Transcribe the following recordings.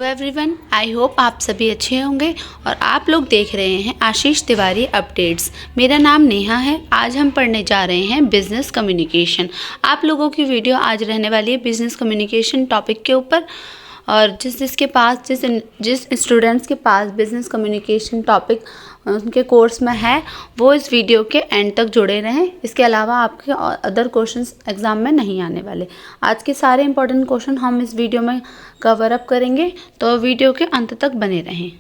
Everyone, I hope आप सभी अच्छे होंगे और आप लोग देख रहे हैं आशीष तिवारी अपडेट्स। मेरा नाम नेहा है। आज हम पढ़ने जा रहे हैं बिज़नेस कम्युनिकेशन। आप लोगों की वीडियो आज रहने वाली है बिज़नेस कम्युनिकेशन टॉपिक के ऊपर। और जिस स्टूडेंट्स के पास बिज़नेस कम्युनिकेशन टॉपिक उनके कोर्स में है वो इस वीडियो के एंड तक जुड़े रहें। इसके अलावा आपके अदर क्वेश्चंस एग्ज़ाम में नहीं आने वाले। आज के सारे इंपॉर्टेंट क्वेश्चन हम इस वीडियो में कवर अप करेंगे, तो वीडियो के अंत तक बने रहें।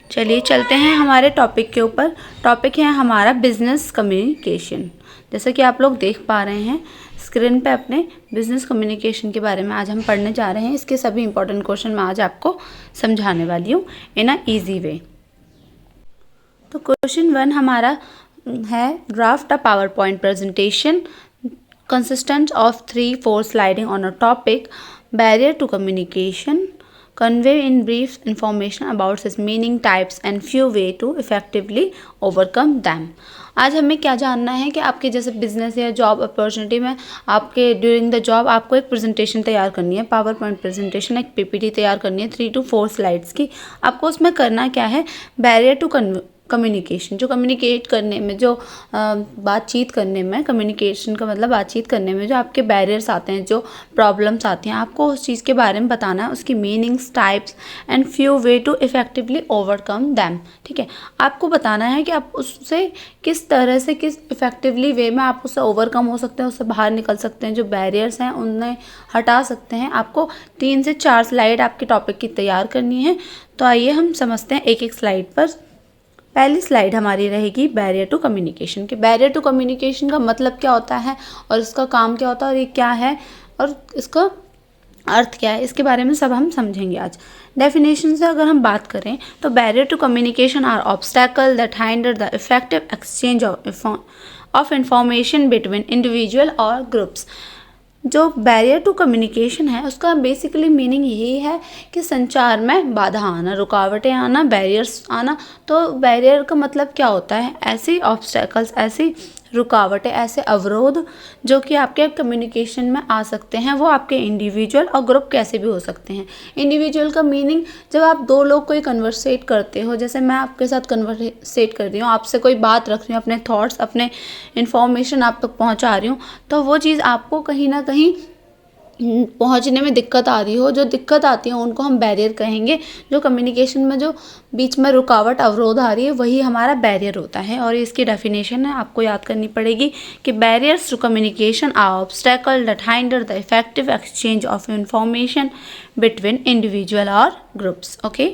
चलिए चलते हैं हमारे टॉपिक के ऊपर। टॉपिक है हमारा बिज़नेस कम्युनिकेशन। जैसा कि आप लोग देख पा रहे हैं स्क्रीन पे अपने बिज़नेस कम्युनिकेशन के बारे में आज हम पढ़ने जा रहे हैं। इसके सभी इंपॉर्टेंट क्वेश्चन मैं आज आपको समझाने वाली हूँ इन अ ईजी वे। तो क्वेश्चन 1 हमारा है draft a power point presentation consistent of 3-4 sliding on a topic barrier to communication, convey in brief information about its meaning, types and few way to effectively overcome them। आज हमें क्या जानना है कि आपके जैसे बिजनेस या जॉब अपॉर्चुनिटी में आपके ड्यूरिंग द जॉब आपको एक प्रेजेंटेशन तैयार करनी है, पावर पॉइंट प्रेजेंटेशन, एक पीपीटी तैयार करनी है 3 to 4 स्लाइड्स की। आपको उसमें करना क्या है, बैरियर टू कम्युनिकेशन, जो कम्युनिकेट करने में, जो बातचीत करने में, कम्युनिकेशन का मतलब बातचीत करने में जो आपके बैरियर्स आते हैं, जो प्रॉब्लम्स आती हैं, आपको उस चीज़ के बारे में बताना है, उसकी meanings, types and few way to effectively overcome them. ठीक है, आपको बताना है कि आप उससे किस तरह से, किस इफ़ेक्टिवली वे में आप उससे ओवरकम हो सकते हैं, उससे बाहर निकल सकते हैं, जो बैरियर्स हैं उन्हें हटा सकते हैं। आपको 3 से 4 स्लाइड आपके टॉपिक की तैयार करनी है। तो आइए हम समझते हैं एक एक स्लाइड पर। पहली स्लाइड हमारी रहेगी बैरियर टू कम्युनिकेशन के। बैरियर टू कम्युनिकेशन का मतलब क्या होता है और इसका काम क्या होता है और ये क्या है और इसका अर्थ क्या है, इसके बारे में सब हम समझेंगे आज। डेफिनेशन से अगर हम बात करें तो barrier to communication are obstacle that hinder the effective exchange of information between individual और ग्रुप्स। जो बैरियर टू कम्युनिकेशन है उसका बेसिकली मीनिंग यही है कि संचार में बाधा आना, रुकावटें आना, बैरियर्स आना। तो बैरियर का मतलब क्या होता है, ऐसी ऑब्स्टेकल्स, ऐसी रुकावटें, ऐसे अवरोध जो कि आपके कम्युनिकेशन में आ सकते हैं। वो आपके इंडिविजुअल और ग्रुप कैसे भी हो सकते हैं। इंडिविजुअल का मीनिंग जब आप 2 लोग कोई कन्वर्सेट करते हो, जैसे मैं आपके साथ कन्वर्सेट कर रही हूँ, आपसे कोई बात रख रही हूँ, अपने थॉट्स, अपने इन्फॉर्मेशन आप तक पहुँचा रही हूँ, तो वो चीज़ आपको कहीं ना कहीं पहुंचने में दिक्कत आ रही हो, जो दिक्कत आती है उनको हम बैरियर कहेंगे। जो कम्युनिकेशन में जो बीच में रुकावट, अवरोध आ रही है, वही हमारा बैरियर होता है। और इसकी डेफिनेशन है, आपको याद करनी पड़ेगी कि barriers to communication are obstacle that hinder the effective exchange of information between individual और groups. Okay,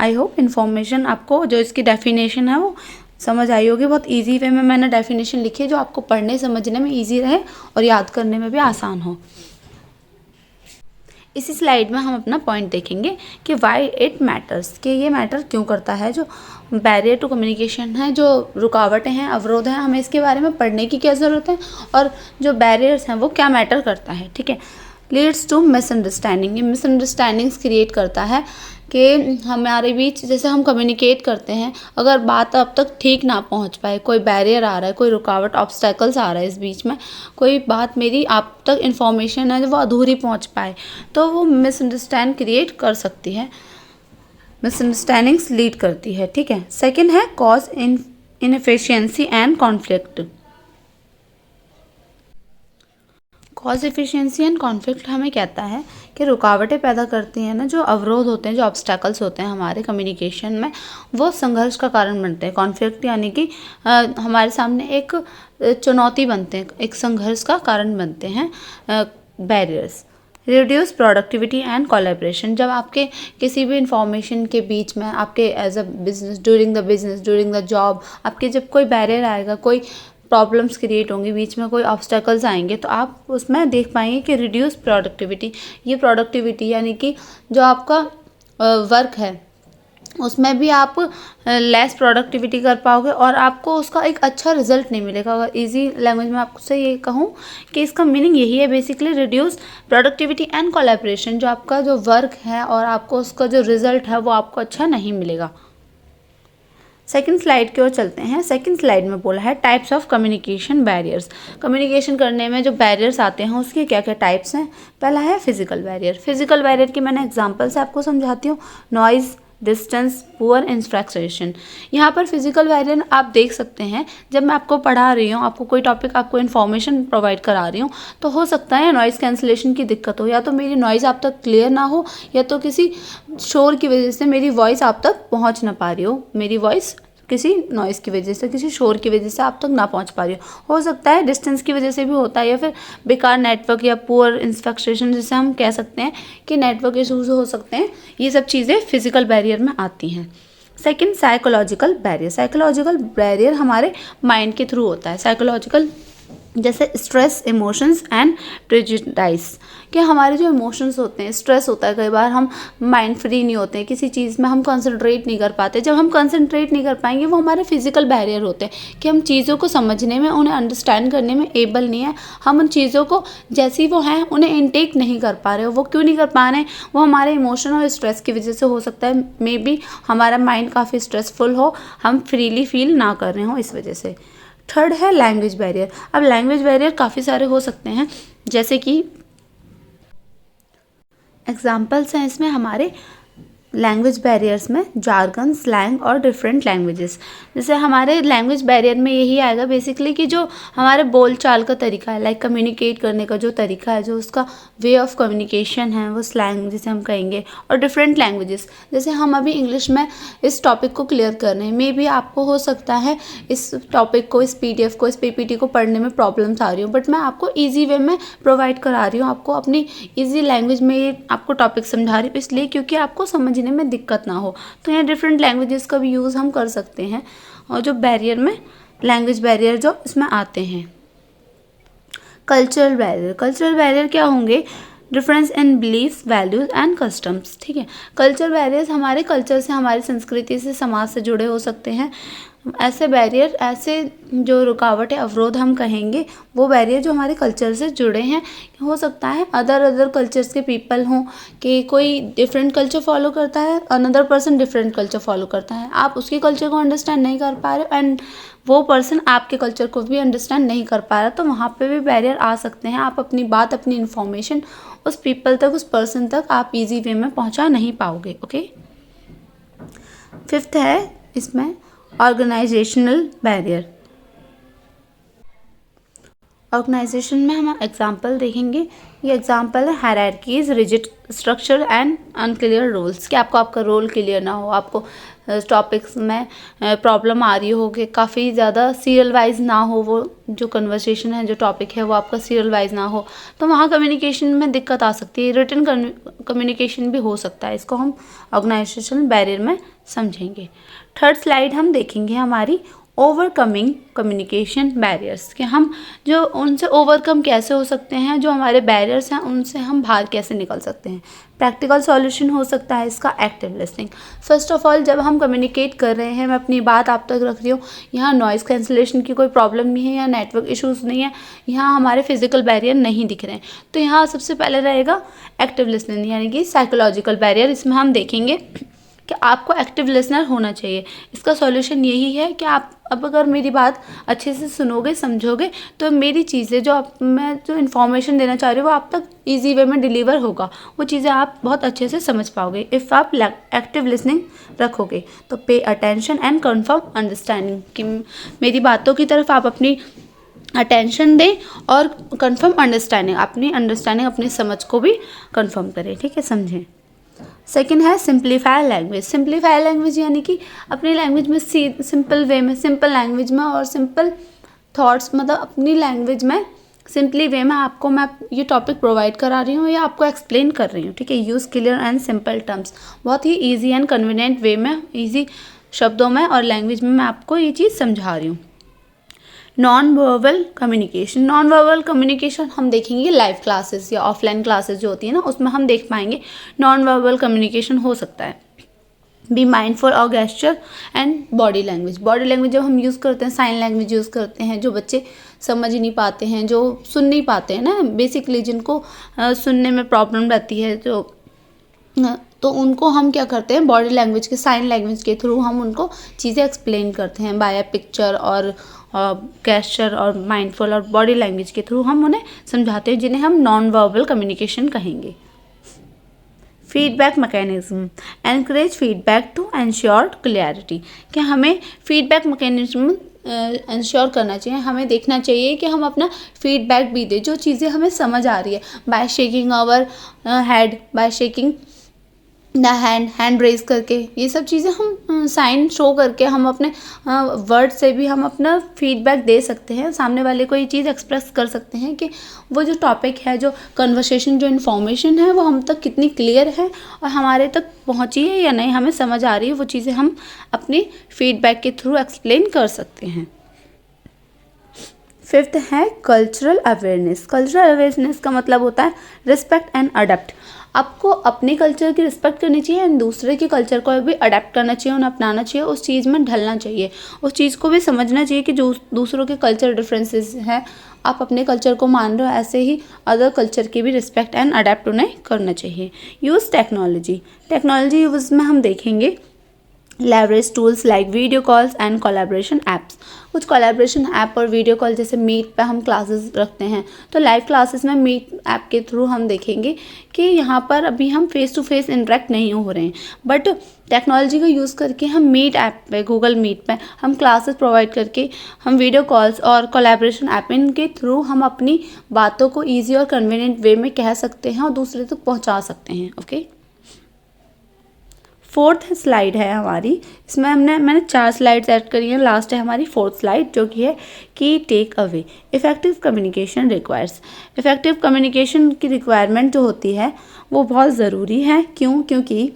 I hope information आपको जो इसकी डेफिनेशन है वो समझ आई होगी। बहुत ईजी वे में मैंने डेफिनेशन लिखी है जो आपको पढ़ने समझने में ईजी रहे और याद करने में भी आसान हो। इसी स्लाइड में हम अपना पॉइंट देखेंगे कि वाई इट मैटर्स, कि ये मैटर क्यों करता है। जो बैरियर टू कम्युनिकेशन है, जो रुकावटें हैं, अवरोध हैं, हमें इसके बारे में पढ़ने की क्या ज़रूरत है और जो बैरियर्स हैं वो क्या मैटर करता है। ठीक है, लीड्स टू मिसअंडरस्टैंडिंग, ये मिसअंडरस्टैंडिंग्स क्रिएट करता है कि हमारे बीच जैसे हम कम्युनिकेट करते हैं, अगर बात अब तक ठीक ना पहुंच पाए, कोई बैरियर आ रहा है, कोई रुकावट, ऑब्स्टेकल्स आ रहा है, इस बीच में कोई बात मेरी आप तक इन्फॉर्मेशन है जो वो अधूरी पहुंच पाए, तो वो मिसअंडरस्टैंड क्रिएट कर सकती है, मिसअंडरस्टैंडिंग्स लीड करती है। ठीक है, सेकेंड है cause inefficiency and conflict. Cause efficiency and conflict हमें कहता है कि रुकावटें पैदा करती हैं ना, जो अवरोध होते हैं, जो ऑब्स्टैकल्स होते हैं हमारे कम्युनिकेशन में, वो संघर्ष का कारण बनते हैं। कॉन्फ्लिक्ट यानी कि हमारे सामने एक चुनौती बनते हैं, एक संघर्ष का कारण बनते हैं barriers. Reduce productivity and collaboration, जब आपके किसी भी इंफॉर्मेशन के बीच में आपके as a business, during the job, आपके जब कोई बैरियर आएगा, कोई प्रॉब्लम्स क्रिएट होंगी, बीच में कोई ऑब्स्टेकल्स आएंगे, तो आप उसमें देख पाएंगे कि रिड्यूस प्रोडक्टिविटी, ये प्रोडक्टिविटी यानी कि जो आपका वर्क है उसमें भी आप लेस प्रोडक्टिविटी कर पाओगे और आपको उसका एक अच्छा रिजल्ट नहीं मिलेगा। अगर इजी लैंग्वेज में आपसे ये कहूँ कि इसका मीनिंग यही है basically, reduce productivity and collaboration, जो आपका जो वर्क है और आपको उसका जो रिजल्ट है वो आपको अच्छा नहीं मिलेगा। सेकंड स्लाइड की ओर चलते हैं। सेकंड स्लाइड में बोला है types of communication barriers. Communication करने में जो बैरियर्स आते हैं उसके क्या क्या टाइप्स हैं। पहला है फिजिकल बैरियर। फिजिकल बैरियर की मैंने एग्जांपल से आपको समझाती हूँ। Noise, distance, poor infrastructure. यहाँ पर फिजिकल बैरियर आप देख सकते हैं, जब मैं आपको पढ़ा रही हूँ, आपको कोई टॉपिक, आपको इन्फॉर्मेशन प्रोवाइड करा रही हूँ, तो हो सकता है नॉइज़ कैंसिलेशन की दिक्कत हो, या तो मेरी नॉइज़ आप तक क्लियर ना हो, या तो किसी शोर की वजह से मेरी वॉइस आप तक पहुँच ना पा रही हो। मेरी वॉइस किसी नॉइज़ की वजह से, किसी शोर की वजह से आप तक ना पहुंच पा रही हो सकता है डिस्टेंस की वजह से भी होता है, या फिर बेकार नेटवर्क या पुअर इंफ्रास्ट्रक्चर, जिसे हम कह सकते हैं कि नेटवर्क इशूज हो सकते हैं। ये सब चीज़ें फिजिकल बैरियर में आती हैं। Second, psychological barrier. Psychological barrier हमारे माइंड के थ्रू होता है। साइकोलॉजिकल जैसे स्ट्रेस, इमोशंस एंड प्रेजुडिस, कि हमारे जो इमोशंस होते हैं, स्ट्रेस होता है, कई बार हम माइंड फ्री नहीं होते हैं, किसी चीज़ में हम कंसंट्रेट नहीं कर पाते। जब हम कंसंट्रेट नहीं कर पाएंगे, वो हमारे फिजिकल बैरियर होते हैं कि हम चीज़ों को समझने में, उन्हें अंडरस्टैंड करने में एबल नहीं है। हम उन चीज़ों को जैसी वो हैं उन्हें इनटेक नहीं कर पा रहे हो। वो क्यों नहीं कर पा रहे हैं? वो हमारे इमोशन और स्ट्रेस की वजह से हो सकता है। मे बी हमारा माइंड काफ़ी स्ट्रेसफुल हो, हम फ्रीली फील ना कर रहे हो इस वजह से। थर्ड है लैंग्वेज बैरियर। अब लैंग्वेज बैरियर काफ़ी सारे हो सकते हैं, जैसे कि एग्जाम्पल्स हैं इसमें हमारे लैंग्वेज बैरियर्स में जार्गन, स्लैंग और डिफरेंट लैंग्वेजेस। जैसे हमारे लैंग्वेज बैरियर में यही आएगा बेसिकली कि जो हमारे बोल चाल का तरीका है, लाइक कम्युनिकेट करने का जो तरीका है, जो उसका वे ऑफ कम्युनिकेशन है, वो स्लैंग जिसे हम कहेंगे। और डिफरेंट लैंग्वेजेस, जैसे हम अभी इंग्लिश में इस टॉपिक को क्लियर कर रहे हैं, मे बी आपको हो सकता है इस टॉपिक को, इस PDF को, इस PPT को पढ़ने में प्रॉब्लम्स आ रही हो, बट मैं आपको ईजी वे में प्रोवाइड करा रही हूँ, आपको अपनी ईजी लैंग्वेज में ये आपको टॉपिक समझा रही हूँ, इसलिए क्योंकि आपको समझने में दिक्कत ना हो। तो यहाँ डिफरेंट लैंग्वेजेस का भी यूज़ हम कर सकते हैं। और जो बैरियर में, लैंग्वेज बैरियर जो इसमें आते हैं। Cultural barrier. कल्चरल बैरियर क्या होंगे? Difference in beliefs, values and customs. ठीक है, कल्चर बैरियर्स हमारे कल्चर से, हमारी संस्कृति से, समाज से जुड़े हो सकते हैं। ऐसे बैरियर, ऐसे जो रुकावट है, अवरोध हम कहेंगे, वो बैरियर जो हमारे कल्चर से जुड़े हैं। हो सकता है अदर कल्चर्स के पीपल हों, कि कोई डिफरेंट कल्चर फॉलो करता है, another person different culture follow करता है, आप उसके कल्चर को अंडरस्टैंड नहीं कर पा रहे हो, एंड वो पर्सन आपके कल्चर को भी अंडरस्टैंड नहीं कर पा रहा, तो वहाँ पे भी बैरियर आ सकते हैं। आप अपनी बात, अपनी इन्फॉर्मेशन उस पीपल तक, उस पर्सन तक आप इजी वे में पहुँचा नहीं पाओगे। ओके, फिफ्थ है इसमें ऑर्गेनाइजेशनल बैरियर। ऑर्गेनाइजेशन में हम एग्जाम्पल देखेंगे। ये एग्जाम्पल है hierarchies, rigid structure and unclear roles, कि आपको आपका रोल क्लियर ना हो, आपको टॉपिक्स में प्रॉब्लम आ रही हो कि काफ़ी ज़्यादा सीरियल वाइज ना हो, वो जो कन्वर्सेशन है, जो टॉपिक है, वो आपका सीरियल वाइज ना हो, तो वहाँ कम्युनिकेशन में दिक्कत आ सकती है। रिटन कम्युनिकेशन भी हो सकता है, इसको हम ऑर्गेनाइजेशनल बैरियर में समझेंगे। थर्ड स्लाइड हम देखेंगे हमारी ओवरकमिंग कम्युनिकेशन बैरियर्स, कि हम जो उनसे ओवरकम कैसे हो सकते हैं, जो हमारे बैरियर्स हैं उनसे हम बाहर कैसे निकल सकते हैं। प्रैक्टिकल सॉल्यूशन हो सकता है इसका active listening. First of all, जब हम कम्युनिकेट कर रहे हैं, मैं अपनी बात आप तक रख रही हूँ, यहाँ नॉइज़ कैंसिलेशन की कोई प्रॉब्लम नहीं है, या नेटवर्क इश्यूज़ नहीं है, यहाँ हमारे फिजिकल बैरियर नहीं दिख रहे हैं, तो यहाँ सबसे पहले रहेगा एक्टिव लिसनिंग, यानी कि साइकोलॉजिकल बैरियर। इसमें हम देखेंगे कि आपको एक्टिव लिसनर होना चाहिए। इसका सॉल्यूशन यही है कि आप अब अगर मेरी बात अच्छे से सुनोगे, समझोगे, तो मेरी चीज़ें जो मैं जो इन्फॉर्मेशन देना चाह रही हूँ वो आप तक ईजी वे में डिलीवर होगा, वो चीज़ें आप बहुत अच्छे से समझ पाओगे इफ़ आप एक्टिव लिसनिंग रखोगे। तो pay attention and confirm understanding, कि मेरी बातों की तरफ आप अपनी अटेंशन दें और कन्फर्म अंडरस्टैंडिंग, अपनी समझ को भी कन्फर्म करें। ठीक है, समझें। सेकेंड है सिंप्लीफाई लैंग्वेज। सिंप्लीफाई लैंग्वेज यानी कि अपनी लैंग्वेज में सिंपल वे में, सिंपल लैंग्वेज में और सिंपल थॉट्स, मतलब अपनी लैंग्वेज में सिंपली वे में आपको मैं ये टॉपिक प्रोवाइड करा रही हूँ या आपको एक्सप्लेन कर रही हूँ। ठीक है, use clear and simple terms, बहुत ही ईजी एंड कन्वीनियंट वे में, ईजी शब्दों में और लैंग्वेज में मैं आपको ये चीज़ समझा रही हूँ। Non verbal communication. Non verbal communication हम देखेंगे लाइव क्लासेस या ऑफलाइन क्लासेस जो होती है ना, उसमें हम देख पाएंगे नॉन वर्बल कम्युनिकेशन हो सकता है। Be mindful of gesture and body language. Body language जब हम यूज़ करते हैं, साइन लैंग्वेज यूज़ करते हैं, जो बच्चे समझ नहीं पाते हैं, जो सुन नहीं पाते हैं ना, बेसिकली जिनको सुनने में प्रॉब्लम रहती है, जो तो उनको हम क्या करते हैं, बॉडी लैंग्वेज के, साइन लैंग्वेज के थ्रू हम उनको चीज़ें एक्सप्लेन करते हैं, बाय पिक्चर और गेस्चर और माइंडफुल और बॉडी लैंग्वेज के थ्रू हम उन्हें समझाते हैं, जिन्हें हम नॉन वर्बल कम्युनिकेशन कहेंगे। Feedback mechanism, encourage feedback to ensure clarity. क्या हमें फीडबैक मैकेनिज्म इंश्योर करना चाहिए, हमें देखना चाहिए कि हम अपना फीडबैक भी दें, जो चीज़ें हमें समझ आ रही है, by shaking our head, by shaking the hand raise करके, ये सब चीज़ें हम साइन शो करके हम अपने वर्ड से भी हम अपना फीडबैक दे सकते हैं, सामने वाले को ये चीज़ एक्सप्रेस कर सकते हैं कि वो जो टॉपिक है, जो कन्वर्सेशन, जो इन्फॉर्मेशन है, वो हम तक कितनी क्लियर है और हमारे तक पहुंची है या नहीं, हमें समझ आ रही है, वो चीज़ें हम अपनी फीडबैक के थ्रू एक्सप्लेन कर सकते हैं। फिफ्थ है कल्चरल अवेयरनेस। कल्चरल अवेयरनेस का मतलब होता है रिस्पेक्ट एंड अडेप्ट। आपको अपने कल्चर की रिस्पेक्ट करनी चाहिए एंड दूसरे के कल्चर को भी अडेप्ट करना चाहिए, उन्हें अपनाना चाहिए, उस चीज़ में ढलना चाहिए, उस चीज़ को भी समझना चाहिए कि जो दूसरों के कल्चर डिफरेंसेस हैं, आप अपने कल्चर को मान रहे हो, ऐसे ही अदर कल्चर की भी रिस्पेक्ट एंड अडेप्ट उन्हें करना चाहिए। Use technology. टेक्नोलॉजी यूज़ में हम देखेंगे leverage tools like video calls and collaboration apps. कुछ कोलैबोरेशन ऐप और वीडियो कॉल, जैसे मीट पे हम क्लासेस रखते हैं, तो लाइव क्लासेस में मीट ऐप के थ्रू हम देखेंगे कि यहाँ पर अभी हम फेस टू फेस इंटरेक्ट नहीं हो रहे हैं, बट टेक्नोलॉजी का यूज़ करके हम मीट ऐप पे, गूगल मीट पे हम क्लासेस प्रोवाइड करके हम वीडियो कॉल्स और कोलैबोरेशन ऐप, इनके थ्रू हम अपनी बातों को ईजी और कन्वीनियंट वे में कह सकते हैं और दूसरे तक पहुँचा सकते हैं। ओके, फोर्थ स्लाइड है हमारी, इसमें मैंने 4 स्लाइड्स ऐड करी हैं, लास्ट है हमारी 4th स्लाइड, जो कि है key takeaway. Effective communication requires. Effective communication की रिक्वायरमेंट जो होती है वो बहुत ज़रूरी है। क्यों? क्योंकि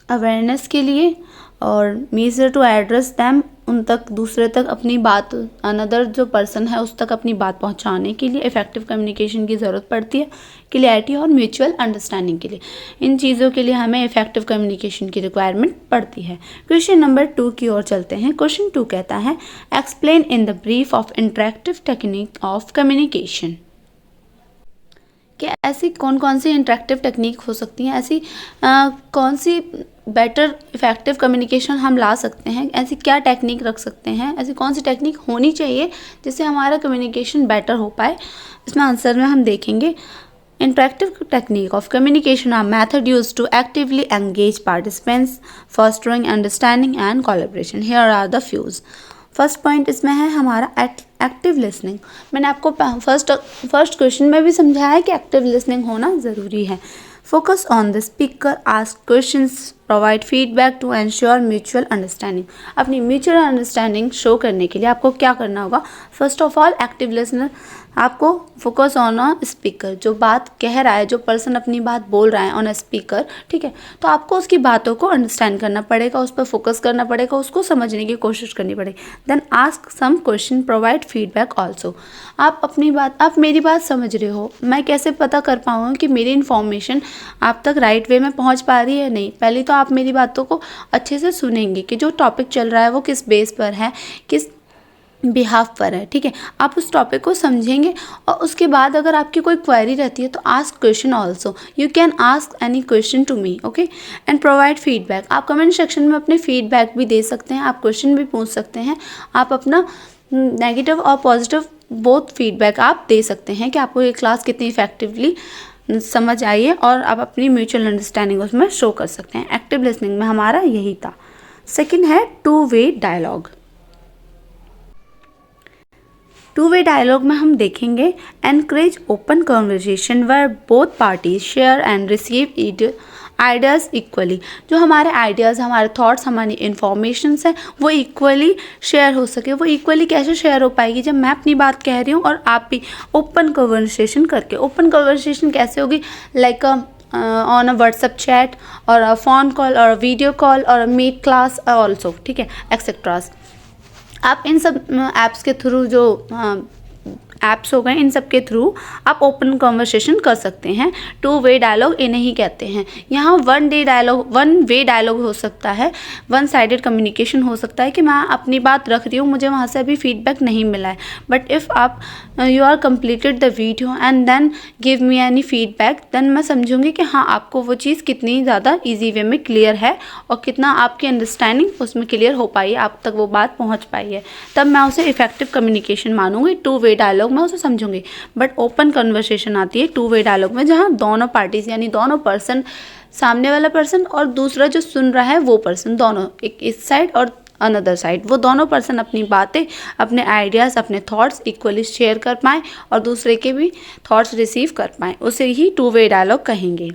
अवेयरनेस के लिए और मीजर टू एड्रेस दैम, उन तक, दूसरे तक अपनी बात, अनदर जो पर्सन है उस तक अपनी बात पहुंचाने के लिए इफ़ेक्टिव कम्युनिकेशन की ज़रूरत पड़ती है, क्लैरिटी और म्यूचुअल अंडरस्टैंडिंग के लिए। इन चीज़ों के लिए हमें इफ़ेक्टिव कम्युनिकेशन की रिक्वायरमेंट पड़ती है। क्वेश्चन नंबर 2 की ओर चलते हैं। क्वेश्चन 2 कहता है explain in the brief of interactive technique of communication. कि ऐसी कौन कौन सी इंटरेक्टिव टेक्निक हो सकती हैं, ऐसी कौन सी बेटर इफ़ेक्टिव कम्युनिकेशन हम ला सकते हैं, ऐसी क्या टेक्निक रख सकते हैं, ऐसी कौन सी टेक्निक होनी चाहिए जिससे हमारा कम्युनिकेशन बेटर हो पाए। इसमें आंसर में हम देखेंगे interactive technique of communication are method use to actively engage participants fostering understanding and collaboration. Here are the few. First point इसमें है हमारा एक्टिव लिसनिंग। मैंने आपको फर्स्ट क्वेश्चन में भी समझाया है कि एक्टिव लिसनिंग होना ज़रूरी है। Focus on the speaker, ask questions, provide feedback to ensure mutual understanding. अपनी म्यूचुअल अंडरस्टैंडिंग शो करने के लिए आपको क्या करना होगा? First of all active listener, आपको फोकस ऑन अ स्पीकर, जो बात कह रहा है, जो पर्सन अपनी बात बोल रहा है ऑन अ स्पीकर, ठीक है, तो आपको उसकी बातों को अंडरस्टैंड करना पड़ेगा, उस पर फोकस करना पड़ेगा, उसको समझने की कोशिश करनी पड़ेगी। Then ask some question, provide feedback also. आप मेरी बात समझ रहे हो, मैं कैसे पता कर पाऊँगा कि मेरी इन्फॉर्मेशन आप तक राइट वे में पहुँच पा रही है नहीं? पहले तो आप मेरी बातों को अच्छे से सुनेंगे कि जो टॉपिक चल रहा है वो किस बेस पर है, किस बिहाफ पर है, ठीक है। आप उस टॉपिक को समझेंगे और उसके बाद अगर आपकी कोई क्वेरी रहती है तो ask question also. You can ask any question to me, okay, and provide feedback. आप कमेंट सेक्शन में अपने फीडबैक भी दे सकते हैं, आप क्वेश्चन भी पूछ सकते हैं, आप अपना नेगेटिव और पॉजिटिव बोथ फीडबैक आप दे सकते हैं कि आपको ये क्लास कितनी इफेक्टिवली समझ आई है, और आप अपनी म्यूचुअल अंडरस्टैंडिंग उसमें शो कर सकते हैं। एक्टिव लिसनिंग में हमारा यही था। सेकेंड है two way dialogue. Two way dialogue में हम देखेंगे encourage open conversation where both parties share and receive ideas equally. जो हमारे आइडियाज़, हमारे थॉट्स, हमारी इन्फॉर्मेशंस हैं वो इक्वली शेयर हो सके। वो इक्वली कैसे शेयर हो पाएगी? जब मैं अपनी बात कह रही हूँ और आप भी ओपन कन्वर्सेशन करके। ओपन कन्वर्सेशन कैसे होगी? Like on a WhatsApp chat और अ फ़ोन कॉल और वीडियो कॉल और मीट क्लास ऑल्सो, ठीक है, एक्सेट्रास। आप इन सब ऐप्स के थ्रू, जो ऐप्स हो गए, इन सब के थ्रू आप ओपन कन्वर्सेशन कर सकते हैं। टू वे डायलॉग इन्हें ही कहते हैं। यहाँ वन वे डायलॉग हो सकता है, वन साइडेड कम्युनिकेशन हो सकता है कि मैं अपनी बात रख रही हूँ, मुझे वहाँ से अभी फीडबैक नहीं मिला है, बट इफ़ आप you are completed the video and then give me any feedback, then मैं समझूंगी कि हाँ आपको वो चीज़ कितनी ज़्यादा ईजी वे में क्लियर है और कितना आपकी अंडरस्टैंडिंग उसमें क्लियर हो पाई है, आप तक वो बात पहुँच पाई है, तब मैं उसे इफेक्टिव कम्युनिकेशन मानूंगी। टू वे डायलॉग में उसे समझूंगी। बट ओपन कन्वर्सेशन आती है टू वे डायलॉग में, जहाँ दोनों पार्टीज यानी दोनों पर्सन, सामने वाला पर्सन और दूसरा जो सुन रहा है वो पर्सन, दोनों, एक इस साइड और अनदर साइड, वो दोनों पर्सन अपनी बातें, अपने आइडियाज़, अपने थॉट्स इक्वली शेयर कर पाएँ और दूसरे के भी थॉट्स रिसीव कर पाएँ, उसे ही टू वे डायलॉग कहेंगे।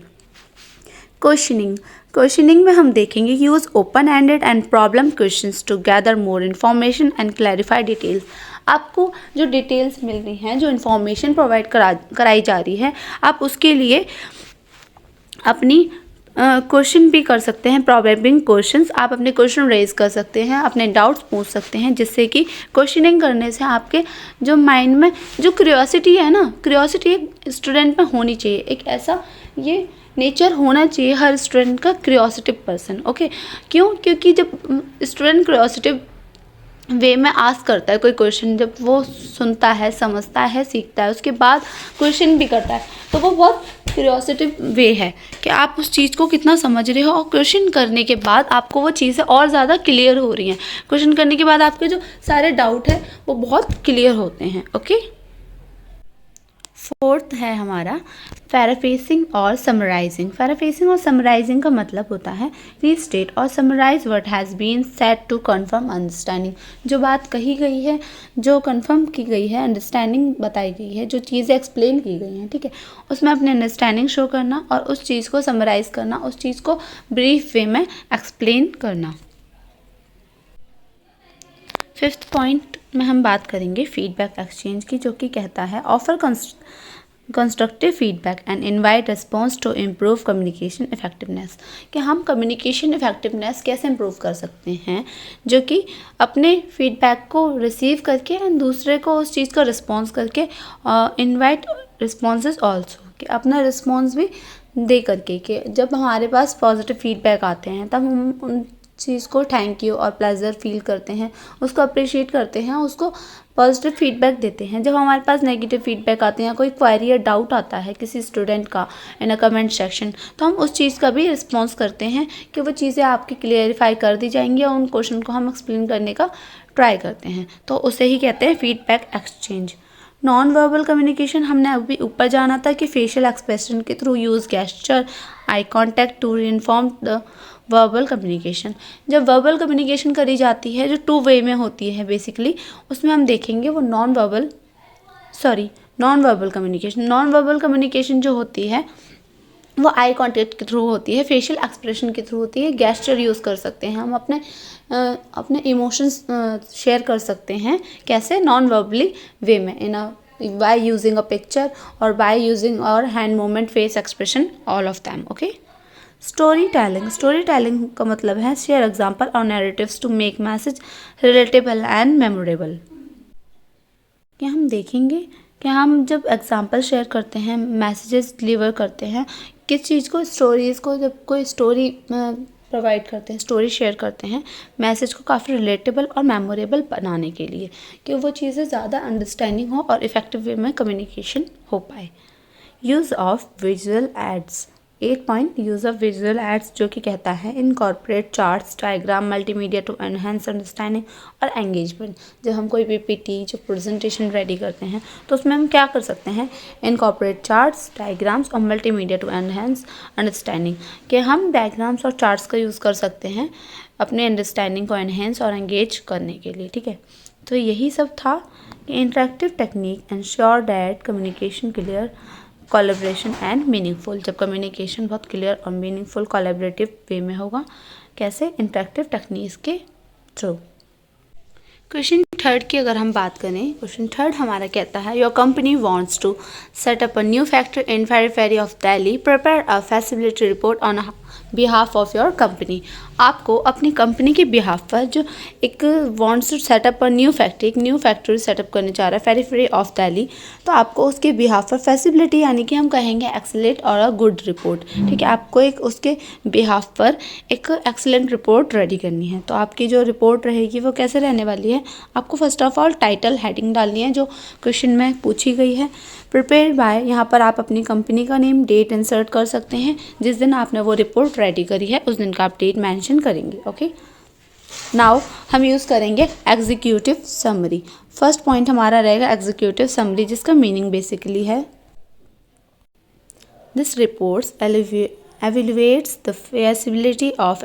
क्वेश्चनिंग में हम देखेंगे use open ended and problem questions to gather more information and clarify details. आपको जो डिटेल्स मिल रही हैं, जो इन्फॉर्मेशन प्रोवाइड कराई जा रही है, आप उसके लिए अपनी क्वेश्चन भी कर सकते हैं, प्रोबेबिंग क्वेश्चंस, आप अपने क्वेश्चन रेज कर सकते हैं, अपने डाउट्स पूछ सकते हैं, जिससे कि क्वेश्चनिंग करने से आपके जो माइंड में जो क्यूरियोसिटी है ना, क्यूरियोसिटी एक स्टूडेंट में होनी चाहिए, एक ऐसा ये नेचर होना चाहिए हर स्टूडेंट का, क्यूरियोसिटी पर्सन। ओके, क्यों? क्योंकि जब स्टूडेंट क्यूरियोसिटी वे में आस्क करता है कोई क्वेश्चन, जब वो सुनता है, समझता है, सीखता है, उसके बाद क्वेश्चन भी करता है, तो वो बहुत क्यूरियोसिटी वे है कि आप उस चीज़ को कितना समझ रहे हो, और क्वेश्चन करने के बाद आपको वो चीज़ें और ज़्यादा क्लियर हो रही हैं। क्वेश्चन करने के बाद आपके जो सारे डाउट है वो बहुत क्लियर होते हैं। ओके, फोर्थ है हमारा पैराफ्रेजिंग और समराइजिंग। पैराफ्रेजिंग और समराइजिंग का मतलब होता है रीस्टेट और summarize what has been said to confirm understanding. जो बात कही गई है, जो कंफर्म की गई है, अंडरस्टैंडिंग बताई गई है, जो चीज़ें एक्सप्लेन की गई हैं, ठीक है, उसमें अपनी अंडरस्टैंडिंग शो करना और उस चीज़ को समराइज़ करना, उस चीज़ को ब्रीफ वे में एक्सप्लेन करना। फिफ्थ पॉइंट में हम बात करेंगे फीडबैक एक्सचेंज की, जो कि कहता है offer constructive feedback and invite response to improve communication effectiveness. कि हम कम्युनिकेशन इफेक्टिवनेस कैसे इम्प्रूव कर सकते हैं, जो कि अपने फीडबैक को रिसीव करके एंड दूसरे को उस चीज़ का रिस्पॉन्स करके, इनवाइट रिस्पॉन्सेज ऑल्सो, कि अपना रिस्पॉन्स भी दे करके, कि जब हमारे पास पॉजिटिव फीडबैक आते हैं तब हम उन चीज़ को थैंक यू और प्लेजर फील करते हैं, उसको अप्रिशिएट करते हैं, उसको पॉजिटिव फीडबैक देते हैं। जब हमारे पास नेगेटिव फीडबैक आते हैं, कोई क्वेरी या डाउट आता है किसी स्टूडेंट का इन अ कमेंट सेक्शन, तो हम उस चीज़ का भी रिस्पॉन्स करते हैं कि वो चीज़ें आपकी क्लियरिफाई कर दी जाएंगी और उन क्वेश्चन को हम एक्सप्लेन करने का ट्राई करते हैं, तो उसे ही कहते हैं feedback exchange. Non verbal communication हमने अभी ऊपर जाना था कि फेशियल एक्सप्रेशन के through use gesture, eye contact to reinforce the verbal communication. जब वर्बल कम्युनिकेशन करी जाती है, जो टू वे में होती है बेसिकली, उसमें हम देखेंगे वो non verbal communication. Non verbal communication जो होती है वो आई कॉन्टैक्ट के थ्रू होती है, फेशियल एक्सप्रेशन के थ्रू होती है, गेस्चर यूज़ कर सकते हैं, हम अपने इमोशंस शेयर कर सकते हैं, कैसे? नॉन वर्बली वे में, in a by using a picture और बाय यूजिंग और hand movement, face expression, all of them. Okay, story telling का मतलब है शेयर एग्जाम्पल और narratives to make message relatable and memorable. कि हम देखेंगे कि हम जब एग्जाम्पल शेयर करते हैं, मैसेजेस डिलीवर करते हैं, किस चीज़ को, स्टोरीज़ को, जब कोई स्टोरी प्रोवाइड करते हैं, स्टोरी शेयर करते हैं, मैसेज को काफ़ी रिलेटेबल और मेमोरेबल बनाने के लिए, कि वो चीज़ें ज़्यादा अंडरस्टैंडिंग हो और इफेक्टिव वे में कम्युनिकेशन हो पाए। Use of visual aids. 8 point use of visual aids, जो कि कहता है incorporate charts, diagram, multimedia to enhance understanding और एंगेजमेंट। जब हम कोई पीपीटी जो प्रेजेंटेशन रेडी करते हैं, तो उसमें हम क्या कर सकते हैं? इनकॉर्पोरेट चार्ट्स, डायग्राम्स और मल्टीमीडिया टू एनहेंस अंडरस्टैंडिंग, कि हम डायग्राम्स और चार्ट्स का यूज़ कर सकते हैं अपने अंडरस्टैंडिंग को एनहेंस और एंगेज करने के लिए, ठीक है। तो यही सब था कि interactive technique ensure that communication clear, collaboration and meaningful. जब कम्युनिकेशन बहुत क्लियर और मीनिंगफुल कोलैबोरेटिव वे में होगा, कैसे? इंटरेक्टिव टेक्निक्स के थ्रू। क्वेश्चन थर्ड की अगर हम बात करें, क्वेश्चन थर्ड हमारा कहता है your company wants to set up a new factory in periphery of Delhi, prepare a facility report on behalf of your company. आपको अपनी कंपनी के बिहाफ पर जो एक wants to setup a new factory, एक न्यू फैक्ट्री सेटअप करने जा रहा है पेरीफेरी ऑफ दिल्ली, तो आपको उसके बिहाफ पर फैसिलिटी यानी कि हम कहेंगे एक्सीलेंट और अ गुड रिपोर्ट, ठीक है। आपको एक उसके बिहाफ पर एक एक्सीलेंट रिपोर्ट रेडी करनी है। तो आपकी जो रिपोर्ट रहेगी वो कैसे रहने वाली है, आपको first of all title heading डालनी है जो क्वेश्चन में पूछी गई है। प्रिपेयर बाय, यहाँ पर आप अपनी कंपनी का नेम, डेट इंसर्ट कर सकते हैं, जिस दिन आपने वो रिपोर्ट रेडी करी है उस दिन का आप डेट मेंशन करेंगे। ओके, नाउ हम यूज़ करेंगे एग्जीक्यूटिव समरी। फर्स्ट पॉइंट हमारा रहेगा एग्जीक्यूटिव समरी, जिसका मीनिंग बेसिकली है this reports evaluates the feasibility of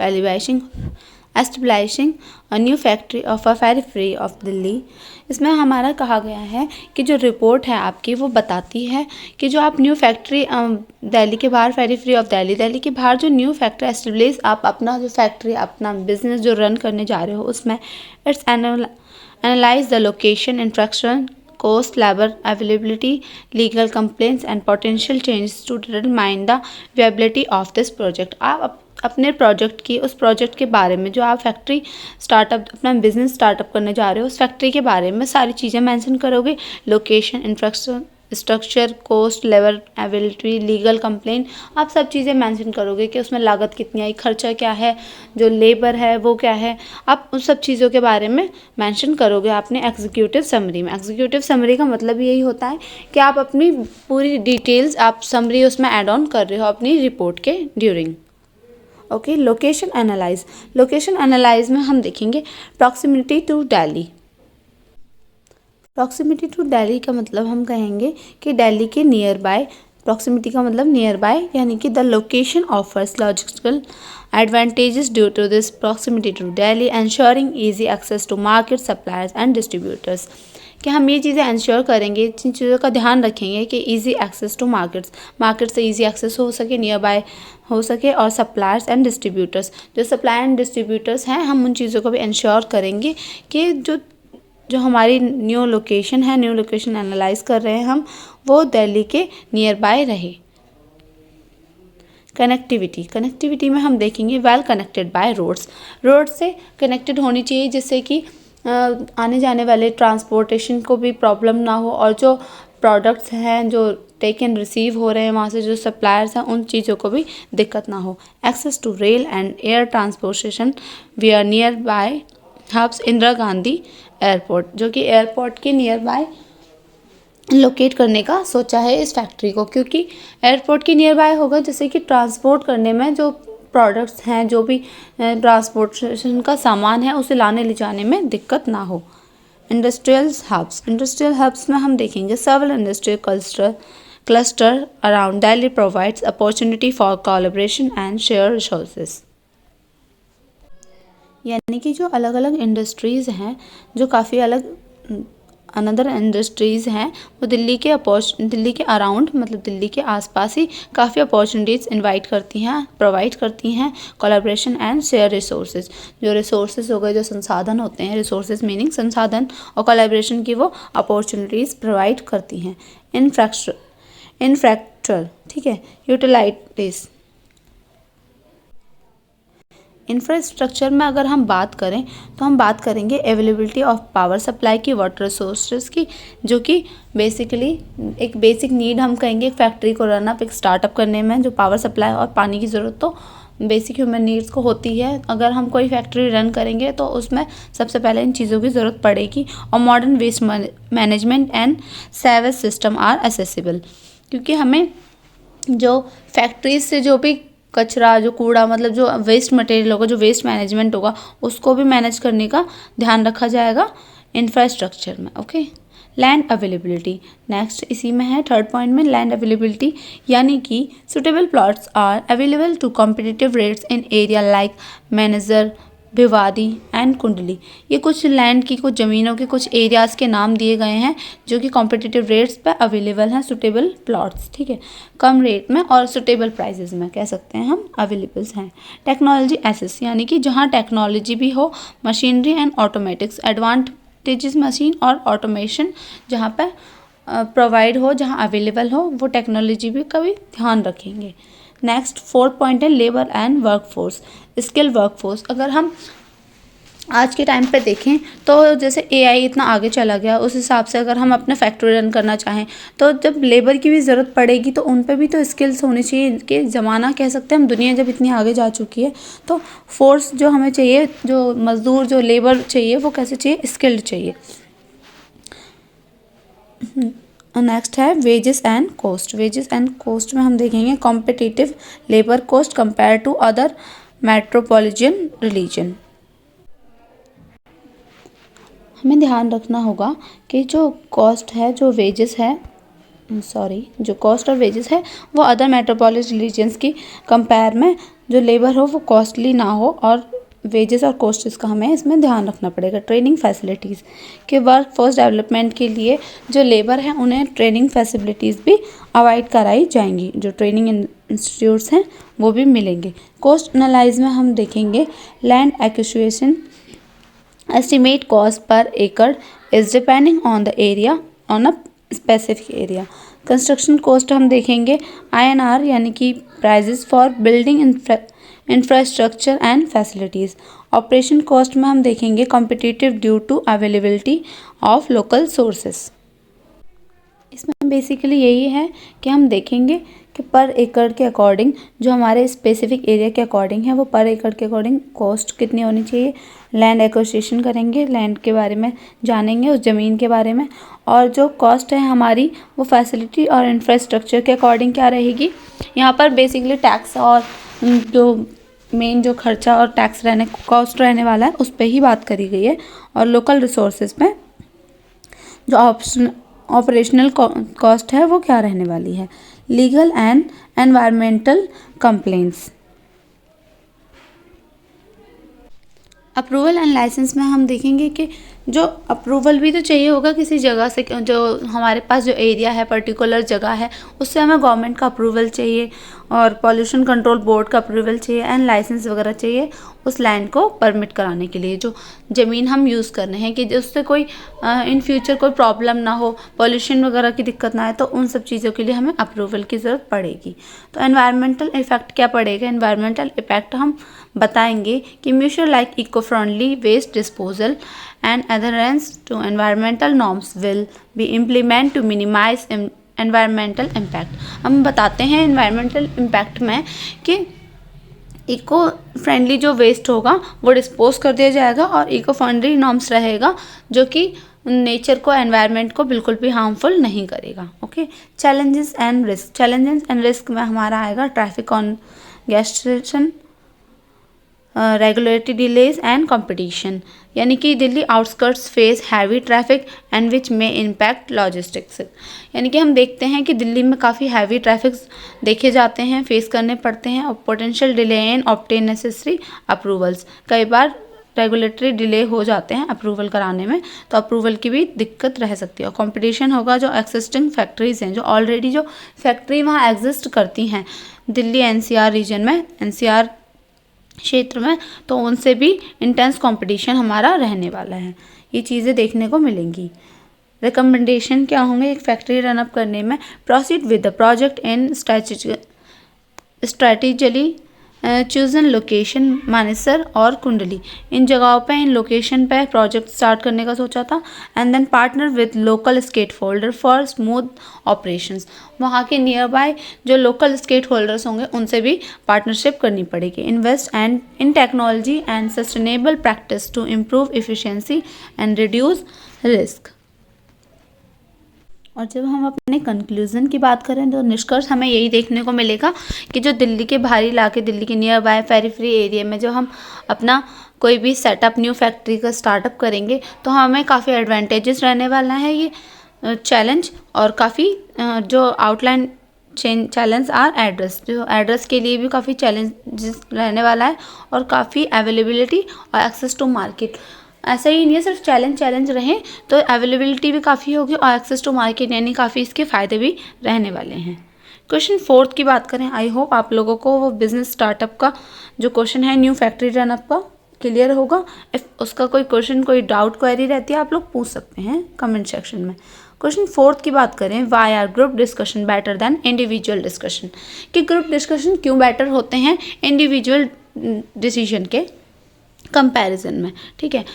establishing a new factory of a periphery of Delhi। इसमें हमारा कहा गया है कि जो रिपोर्ट है आपकी वो बताती है कि जो आप न्यू फैक्ट्री दिल्ली के बाहर, पेरीफेरी ऑफ दिल्ली के बाहर जो न्यू फैक्ट्री एस्टेब्लिश, आप अपना जो फैक्ट्री, अपना बिजनेस जो रन करने जा रहे हो उसमें it's analyse the location, infrastructure, cost, labor availability, legal complaints and potential changes to determine the viability of this project। आप अपने प्रोजेक्ट की, उस प्रोजेक्ट के बारे में, जो आप फैक्ट्री स्टार्टअप, अपना बिजनेस स्टार्टअप करने जा रहे हो, उस फैक्ट्री के बारे में सारी चीज़ें मेंशन करोगे। Location, infrastructure, cost, labour availability, legal complaint, आप सब चीज़ें मेंशन करोगे कि उसमें लागत कितनी आई, खर्चा क्या है, जो लेबर है वो क्या है, आप उन सब चीज़ों के बारे में मेंशन करोगे आपने एग्जीक्यूटिव समरी में। एग्जीक्यूटिव समरी का मतलब यही होता है कि आप अपनी पूरी डिटेल्स, आप समरी उसमें ऐड ऑन कर रहे हो अपनी रिपोर्ट के during. Okay, location analyse. Location analyse में हम देखेंगे proximity to Delhi. Proximity to Delhi का मतलब हम कहेंगे कि दिल्ली के नियर बाय, प्रॉक्सिमिटी का मतलब नियर बाय, यानी कि the location offers logistical advantages due to this proximity to Delhi, ensuring easy access to market, suppliers and distributors. कि हम ये चीज़ें इंश्योर करेंगे, जिन चीज़ों का ध्यान रखेंगे कि easy access to markets, market से इजी एक्सेस हो सके, नियर बाय हो सके, और सप्लायर्स एंड डिस्ट्रीब्यूटर्स, जो सप्लाई एंड डिस्ट्रीब्यूटर्स हैं, हम उन चीज़ों को भी इंश्योर करेंगे कि जो हमारी न्यू लोकेशन है, न्यू लोकेशन एनालाइज कर रहे हैं हम, वो दिल्ली के नियर बाय रहे। कनेक्टिविटी, कनेक्टिविटी में हम देखेंगे well connected by roads, road से कनेक्टेड होनी चाहिए जिससे कि आने जाने वाले ट्रांसपोर्टेशन को भी प्रॉब्लम ना हो, और जो प्रोडक्ट्स हैं जो टेक एंड रिसीव हो रहे हैं वहाँ से, जो सप्लायर्स हैं, उन चीज़ों को भी दिक्कत ना हो। Access to rail and air transportation we are nearby hubs Indira Gandhi airport, जो कि एयरपोर्ट के नियर बाय लोकेट करने का सोचा है इस फैक्ट्री को, क्योंकि एयरपोर्ट के नियर बाय होगा जिससे कि ट्रांसपोर्ट करने में जो प्रोडक्ट्स हैं, जो भी ट्रांसपोर्टेशन का सामान है, उसे लाने ले जाने में दिक्कत ना हो। इंडस्ट्रियल हब्स, इंडस्ट्रियल हब्स में हम देखेंगे several industrial cluster around Delhi provides opportunity for collaboration and share resources. यानी कि जो अलग अलग इंडस्ट्रीज़ हैं, जो काफ़ी अलग अनदर इंडस्ट्रीज़ हैं, वो दिल्ली के अराउंड, मतलब दिल्ली के आसपास ही काफ़ी अपॉर्चुनिटीज़ इनवाइट करती हैं, प्रोवाइड करती हैं। कोलैबोरेशन एंड शेयर रिसोर्सेज, जो रिसोर्सेज हो गए, जो संसाधन होते हैं, रिसोर्सेज मीनिंग संसाधन, और कोलैबोरेशन की वो अपॉर्चुनिटीज़ प्रोवाइड करती हैं। इंफ्रास्ट्रक्चर, ठीक है, यूटिलिटीज़। इंफ्रास्ट्रक्चर में अगर हम बात करें तो हम बात करेंगे अवेलेबिलिटी ऑफ पावर सप्लाई की, वाटर रिसोर्सेज की, जो कि बेसिकली एक बेसिक नीड हम कहेंगे फैक्ट्री को रन अप, एक स्टार्टअप करने में जो पावर सप्लाई और पानी की ज़रूरत तो बेसिक ह्यूमन नीड्स को होती है। अगर हम कोई फैक्ट्री रन करेंगे तो उसमें सबसे पहले इन चीज़ों की ज़रूरत पड़ेगी। और modern waste management and sewage system are accessible, क्योंकि हमें जो फैक्ट्रीज से जो भी कचरा, जो कूड़ा, मतलब जो वेस्ट मटेरियल होगा, जो वेस्ट मैनेजमेंट होगा, उसको भी मैनेज करने का ध्यान रखा जाएगा इंफ्रास्ट्रक्चर में। ओके, लैंड अवेलेबिलिटी नेक्स्ट इसी में है, थर्ड पॉइंट में लैंड अवेलेबिलिटी, यानी कि suitable plots are available to competitive rates in area like Manesar, Bhiwadi and Kundli. ये कुछ लैंड की, कुछ ज़मीनों के कुछ एरियाज़ के नाम दिए गए हैं जो कि कॉम्पिटिटिव रेट्स पे अवेलेबल हैं, सुटेबल प्लॉट्स, ठीक है, कम रेट में और सुटेबल प्राइसेस में कह सकते हैं हम अवेलेबल्स हैं। टेक्नोलॉजी एसेस, यानी कि जहाँ टेक्नोलॉजी भी हो, machinery and automatics, advantages machine और ऑटोमेशन जहाँ पर प्रोवाइड हो, जहाँ अवेलेबल हो, वो टेक्नोलॉजी भी का भी ध्यान रखेंगे। नेक्स्ट 4th पॉइंट है labour and workforce, skill workforce. अगर हम आज के टाइम पे देखें तो जैसे एआई इतना आगे चला गया, उस हिसाब से अगर हम अपना फैक्ट्री रन करना चाहें तो जब लेबर की भी ज़रूरत पड़ेगी तो उन पे भी तो स्किल्स होनी चाहिए। कि ज़माना कह सकते हैं हम, दुनिया जब इतनी आगे जा चुकी है तो फोर्स जो हमें चाहिए, जो मज़दूर जो लेबर चाहिए वो कैसे चाहिए, स्किल्ड चाहिए। नेक्स्ट है wages and cost. Wages and cost में हम देखेंगे competitive labour cost compare to other metropolitan region. हमें ध्यान रखना होगा कि जो कॉस्ट है, जो वेजेस है, जो कॉस्ट और वेजेस है वो अदर मेट्रोपॉलिटन रीजन्स की कंपेयर में जो लेबर हो वो कॉस्टली ना हो, और वेजेस और कॉस्ट इसका हमें इसमें ध्यान रखना पड़ेगा। ट्रेनिंग फैसिलिटीज़ के वर्क फोर्स डेवलपमेंट के लिए जो लेबर है उन्हें ट्रेनिंग फैसिलिटीज़ भी अवॉइड कराई जाएंगी, जो ट्रेनिंग इंस्टीट्यूट्स हैं वो भी मिलेंगे। कॉस्ट एनालाइज में हम देखेंगे land acquisition estimate cost per acre is depending on the area on a specific area। Construction cost हम देखेंगे INR यानी कि prices for building infrastructure and facilities. Operation cost में हम देखेंगे competitive due to availability of local sources. इसमें basically यही है कि हम देखेंगे कि पर एकड़ के अकॉर्डिंग, जो हमारे स्पेसिफिक एरिया के अकॉर्डिंग है, वो पर एकड़ के अकॉर्डिंग कॉस्ट कितनी होनी चाहिए। लैंड एक्विजिशन करेंगे, लैंड के बारे में जानेंगे, उस ज़मीन के बारे में, और जो कॉस्ट है हमारी वो फैसिलिटी और इंफ्रास्ट्रक्चर के अकॉर्डिंग क्या रहेगी। यहाँ पर बेसिकली टैक्स और जो मेन जो खर्चा और टैक्स कॉस्ट रहने वाला है उस पर ही बात करी गई है। और लोकल रिसोर्सेज में जो ऑपरेशनल कॉस्ट है वो क्या रहने वाली है। Legal and environmental complaints. Approval and licence में हम देखेंगे कि जो अप्रूवल भी तो चाहिए होगा किसी जगह से, जो हमारे पास जो एरिया है, पर्टिकुलर जगह है, उससे हमें गवर्नमेंट का अप्रूवल चाहिए और पॉल्यूशन कंट्रोल बोर्ड का अप्रूवल चाहिए एंड लाइसेंस वगैरह चाहिए उस लैंड को परमिट कराने के लिए, जो ज़मीन हम यूज़ कर रहे हैं, कि उससे कोई इन फ्यूचर कोई प्रॉब्लम ना हो, पॉल्यूशन वगैरह की दिक्कत ना आए, तो उन सब चीज़ों के लिए हमें अप्रूवल की ज़रूरत पड़ेगी। तो एनवायरमेंटल इफेक्ट क्या पड़ेगा। एनवायरमेंटल इफेक्ट हम बताएंगे कि mutual like eco friendly waste disposal and adherence to environmental norms will be implemented to minimize environmental impact। हम बताते हैं environmental impact में कि इको फ्रेंडली जो वेस्ट होगा वो डिस्पोज कर दिया जाएगा और इको फ्रेंडली नॉर्म्स रहेगा जो कि नेचर को, एनवायरनमेंट को बिल्कुल भी हार्मफुल नहीं करेगा। Okay, challenges and risk. Challenges and risk में हमारा आएगा traffic congestion, regulatory delays and competition, यानी कि Delhi outskirts face heavy traffic and which में इम्पैक्ट लॉजिस्टिक्स। यानी कि हम देखते हैं कि दिल्ली में काफ़ी हैवी ट्रैफिक देखे जाते हैं, फेस करने पड़ते हैं, और potential delay in obtain necessary approvals. कई बार रेगुलेटरी डिले हो जाते हैं अप्रूवल कराने में, तो अप्रूवल की भी दिक्कत रह सकती है। और कंपटीशन होगा जो एक्सिस्टिंग फैक्ट्रीज़ हैं, जो ऑलरेडी जो फैक्ट्री वहाँ एग्जिस्ट करती हैं दिल्ली NCR रीजन में, NCR क्षेत्र में, तो उनसे भी इंटेंस कंपटीशन हमारा रहने वाला है। ये चीज़ें देखने को मिलेंगी। रिकमेंडेशन क्या होंगे एक फैक्ट्री रनअप करने में। Proceed with the project in strategically chosen location, Manesar और कुंडली, इन जगहों पे, इन लोकेशन पे प्रोजेक्ट स्टार्ट करने का सोचा था। And then partner with local stake holder for smooth operations, वहाँ के नियर बाय जो लोकल स्टेक होल्डर्स होंगे उनसे भी पार्टनरशिप करनी पड़ेगी। Invest and in technology and sustainable practice to improve efficiency and reduce risk. और जब हम अपने कंक्लूज़न की बात करें तो निष्कर्ष हमें यही देखने को मिलेगा कि जो दिल्ली के बाहरी इलाके, दिल्ली के नियर बाय पेरिफेरी एरिया में जो हम अपना कोई भी सेटअप न्यू फैक्ट्री का स्टार्टअप करेंगे तो हमें काफ़ी एडवांटेजेस रहने वाला है ये चैलेंज। और काफ़ी जो आउटलाइन चैलेंज आर एड्रेस, जो एड्रेस के लिए भी काफ़ी चैलेंजेस रहने वाला है, और काफ़ी अवेलेबिलिटी और एक्सेस टू मार्केट। ऐसा ही नहीं है सिर्फ चैलेंज रहें, तो अवेलेबिलिटी भी काफ़ी होगी और एक्सेस टू मार्केट यानी काफ़ी इसके फ़ायदे भी रहने वाले हैं। क्वेश्चन 4 की बात करें, आई होप आप लोगों को वो बिज़नेस स्टार्टअप का जो क्वेश्चन है न्यू फैक्ट्री रनअप का क्लियर होगा। इफ उसका कोई क्वेश्चन, कोई डाउट, क्वेरी रहती है, आप लोग पूछ सकते हैं कमेंट सेक्शन में। क्वेश्चन 4 की बात करें, why are group discussion better than individual discussion, कि ग्रुप डिस्कशन क्यों बेटर होते हैं इंडिविजुअल डिसीजन के कंपैरिजन में। ठीक है,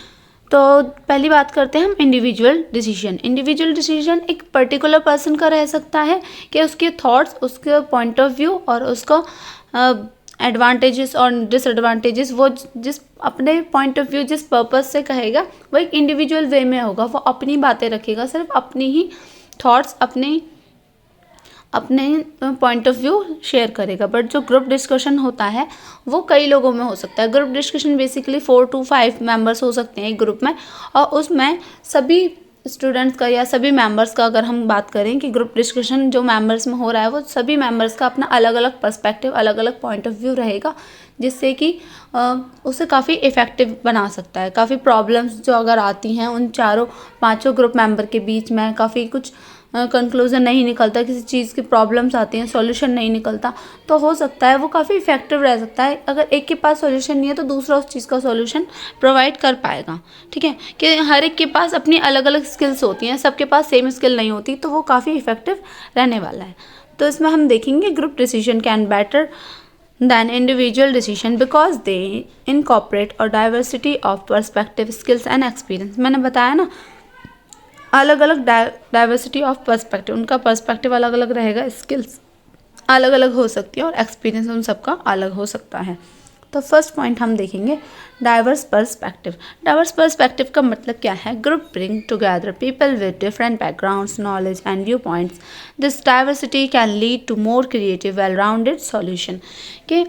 तो पहली बात करते हैं हम इंडिविजुअल डिसीजन। इंडिविजुअल डिसीजन एक पर्टिकुलर पर्सन का रह सकता है कि उसके थॉट्स, उसके पॉइंट ऑफ व्यू और उसका एडवांटेजेस और डिसएडवांटेजेस, वो जिस अपने पॉइंट ऑफ व्यू जिस पर्पस से कहेगा वो एक इंडिविजुअल वे में होगा, वो अपनी बातें रखेगा, सिर्फ अपनी ही थॉट्स, अपने पॉइंट ऑफ व्यू शेयर करेगा। बट जो ग्रुप डिस्कशन होता है वो कई लोगों में हो सकता है। Group discussion basically 4 to 5 members हो सकते हैं एक ग्रुप में, और उसमें सभी स्टूडेंट्स का या सभी मेंबर्स का अगर हम बात करें कि ग्रुप डिस्कशन जो मेंबर्स में हो रहा है वो सभी मेंबर्स का अपना अलग अलग पर्सपेक्टिव, अलग अलग पॉइंट ऑफ व्यू रहेगा, जिससे कि उसे काफ़ी इफ़ेक्टिव बना सकता है। काफ़ी प्रॉब्लम्स जो अगर आती हैं उन 4-5 ग्रुप मेंबर के बीच में, काफ़ी कुछ कंक्लूजन नहीं निकलता, किसी चीज़ की प्रॉब्लम्स आती हैं, सॉल्यूशन नहीं निकलता, तो हो सकता है वो काफ़ी इफेक्टिव रह सकता है। अगर एक के पास सॉल्यूशन नहीं है तो दूसरा उस चीज़ का सॉल्यूशन प्रोवाइड कर पाएगा। ठीक है, कि हर एक के पास अपनी अलग अलग स्किल्स होती हैं, सबके पास सेम स्किल नहीं होती, तो वो काफ़ी इफेक्टिव रहने वाला है। तो इसमें हम देखेंगे group decision can better than individual decision because they incorporate a diversity of perspective, skills and experience। मैंने बताया ना, अलग अलग डाइवर्सिटी ऑफ पर्सपेक्टिव, उनका पर्सपेक्टिव अलग अलग रहेगा, स्किल्स अलग अलग हो सकती है और एक्सपीरियंस उन सबका अलग हो सकता है। तो फर्स्ट पॉइंट हम देखेंगे डाइवर्स पर्सपेक्टिव। डाइवर्स पर्सपेक्टिव का मतलब क्या है? Group bring together people with different backgrounds, knowledge and view points. This diversity can lead to more creative, well rounded solution. कि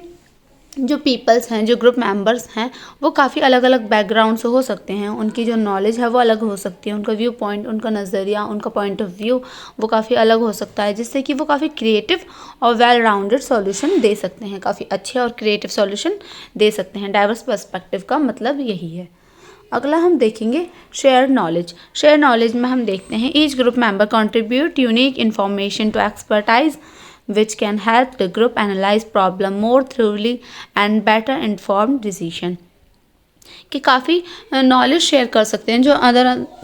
जो पीपल्स हैं, जो ग्रुप मेंबर्स हैं, वो काफ़ी अलग अलग बैकग्राउंड से हो सकते हैं, उनकी जो नॉलेज है वो अलग हो सकती है, उनका व्यू पॉइंट, उनका नज़रिया, उनका पॉइंट ऑफ व्यू वो काफ़ी अलग हो सकता है, जिससे कि वो काफ़ी क्रिएटिव और वेल राउंडेड सॉल्यूशन दे सकते हैं, काफ़ी अच्छे और क्रिएटिव सॉल्यूशन दे सकते हैं। डाइवर्स पर्सपेक्टिव का मतलब यही है। अगला हम देखेंगे शेयर नॉलेज। शेयर नॉलेज में हम देखते हैं each group member contribute unique information to expertise which can help the group analyze problem more thoroughly and better informed decision। कि काफ़ी नॉलेज शेयर कर सकते हैं,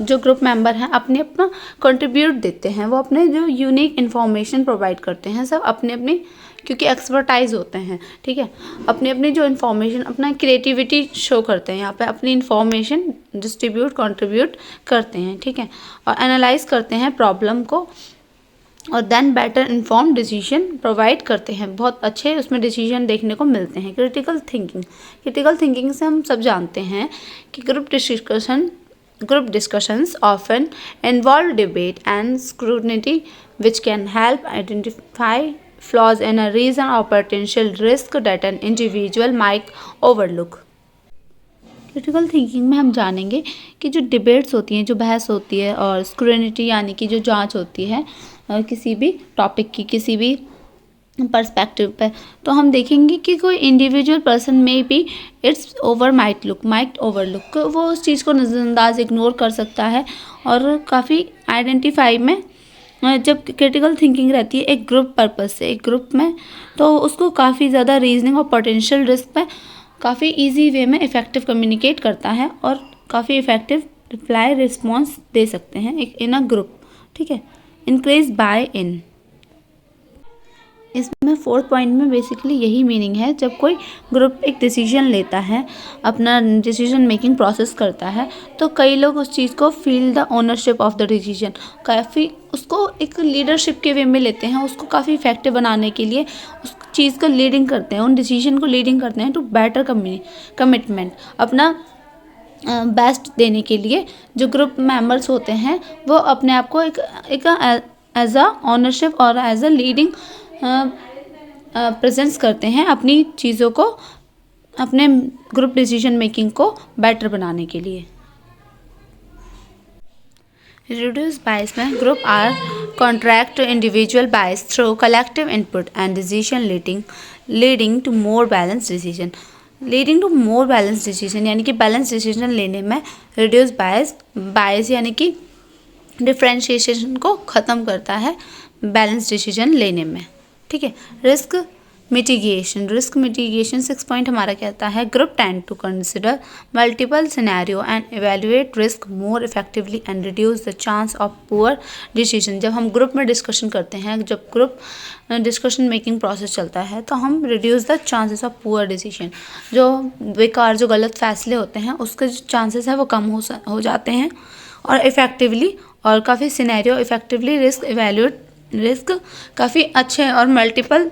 जो ग्रुप मेंबर हैं अपने अपना कंट्रीब्यूट देते हैं, वो अपने जो यूनिक इन्फॉर्मेशन प्रोवाइड करते हैं, सब अपने अपने, क्योंकि एक्सपर्टाइज होते हैं। ठीक है, अपनी अपनी जो इन्फॉर्मेशन, अपना क्रिएटिविटी शो करते हैं, यहाँ पे अपनी इन्फॉर्मेशन डिस्ट्रीब्यूट, कंट्रीब्यूट करते हैं। ठीक है, और एनालाइज करते हैं प्रॉब्लम को, और then better inform decision provide करते हैं, बहुत अच्छे उसमें डिसीजन देखने को मिलते हैं। क्रिटिकल थिंकिंग से हम सब जानते हैं कि group discussions often involve debate and scrutiny which can help identify flaws in a reason और potential risk that an individual might overlook. Critical thinking में हम जानेंगे कि जो डिबेट्स होती हैं, जो बहस होती है, और स्क्रूटनी यानी कि जो जांच होती है किसी भी टॉपिक की, किसी भी पर्सपेक्टिव पे, तो हम देखेंगे कि कोई इंडिविजुअल पर्सन में भी इट्स माइट ओवरलुक, वो उस चीज़ को नज़रअंदाज, इग्नोर कर सकता है। और काफ़ी आइडेंटिफाई में जब क्रिटिकल थिंकिंग रहती है एक ग्रुप पर्पस से, एक ग्रुप में, तो उसको काफ़ी ज़्यादा रीजनिंग और पोटेंशियल रिस्क पे काफ़ी इजी वे में इफ़ेक्टिव कम्युनिकेट करता है और काफ़ी इफ़ेक्टिव रिप्लाई रिस्पॉन्स दे सकते हैं एक इन अ ग्रुप। ठीक है, इंक्रीज बाय इन। इसमें 4th पॉइंट में बेसिकली यही मीनिंग है, जब कोई ग्रुप एक डिसीजन लेता है, अपना डिसीजन मेकिंग प्रोसेस करता है, तो कई लोग उस चीज़ को feel the ownership of the decision, काफ़ी उसको एक लीडरशिप के वे में लेते हैं, उसको काफ़ी इफेक्टिव बनाने के लिए उस चीज़ को लीडिंग करते हैं, उन डिसीजन को लीडिंग करते हैं टू बेटर कमिटमेंट, अपना बेस्ट देने के लिए। जो ग्रुप मेंबर्स होते हैं वो अपने आप को एक एज अ ऑनरशिप और एज अ लीडिंग प्रेजेंस करते हैं अपनी चीज़ों को, अपने ग्रुप डिसीजन मेकिंग को बेटर बनाने के लिए। रिड्यूस बायस में group are contract individual bias through collective input and decision leading to more balance decision. Leading to more balance decision यानी कि बैलेंस डिसीजन लेने में रिड्यूस बायस यानी कि डिफ्रेंशिएशन को ख़त्म करता है बैलेंस डिसीजन लेने में। ठीक है, risk mitigation, risk mitigation 6 point हमारा कहता है group tend to consider multiple scenario and evaluate risk more effectively and reduce the chance of poor decision. जब हम ग्रुप में डिस्कशन करते हैं, जब ग्रुप डिस्कशन मेकिंग प्रोसेस चलता है, तो हम reduce the chances of poor decision, जो बेकार जो गलत फैसले होते हैं उसके जो चांसेस है वो कम हो जाते हैं, और इफ़ेक्टिवली और काफ़ी सिनेरियो इफ़ेक्टिवली रिस्क काफ़ी अच्छे और मल्टीपल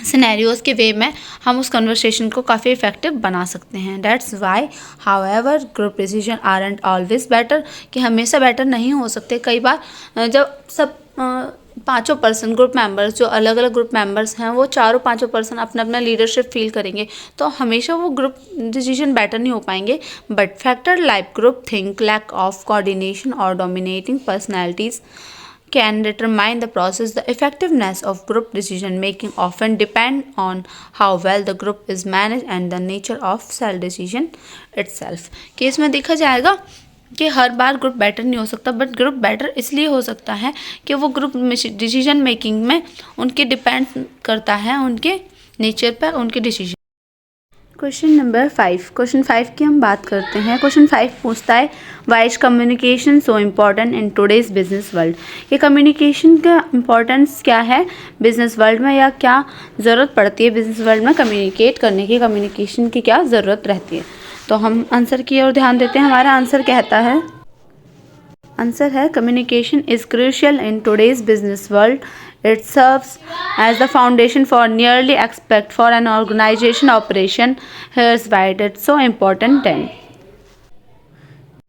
सिनेरियोज़ के वे में हम उस कन्वर्सेशन को काफ़ी इफेक्टिव बना सकते हैं। That's why however group decision aren't always better, कि हमेशा बेटर नहीं हो सकते। कई बार जब सब पाँचों पर्सन ग्रुप मेंबर्स, जो अलग अलग ग्रुप मेंबर्स हैं, वो चारों पाँचों पर्सन अपना अपना लीडरशिप फील करेंगे, तो हमेशा वो ग्रुप डिसीजन बेटर नहीं हो पाएंगे। But factor like group think, lack of coordination और dominating personalities can determine the process. The effectiveness of group decision making often depend on how well the group is managed and the nature of cell decision itself. Case में देखा जाएगा कि हर बार group better नहीं हो सकता, but group better इसलिए हो सकता है कि वो ग्रुप डिसीजन मेकिंग में उनके डिपेंड करता है उनके नेचर पर, उनके डिसीजन। क्वेश्चन नंबर 5, क्वेश्चन 5 की हम बात करते हैं। क्वेश्चन 5 पूछता है why is communication so important in today's business world. ये कम्युनिकेशन का इम्पोर्टेंस क्या है बिजनेस वर्ल्ड में, या क्या ज़रूरत पड़ती है बिजनेस वर्ल्ड में कम्युनिकेट करने की, कम्युनिकेशन की क्या ज़रूरत रहती है। तो हम आंसर की ओर ध्यान देते हैं। हमारा आंसर कहता है, आंसर है communication is crucial in today's business world. It serves as the foundation for nearly aspect for an organization operation. Here's why it's so important then.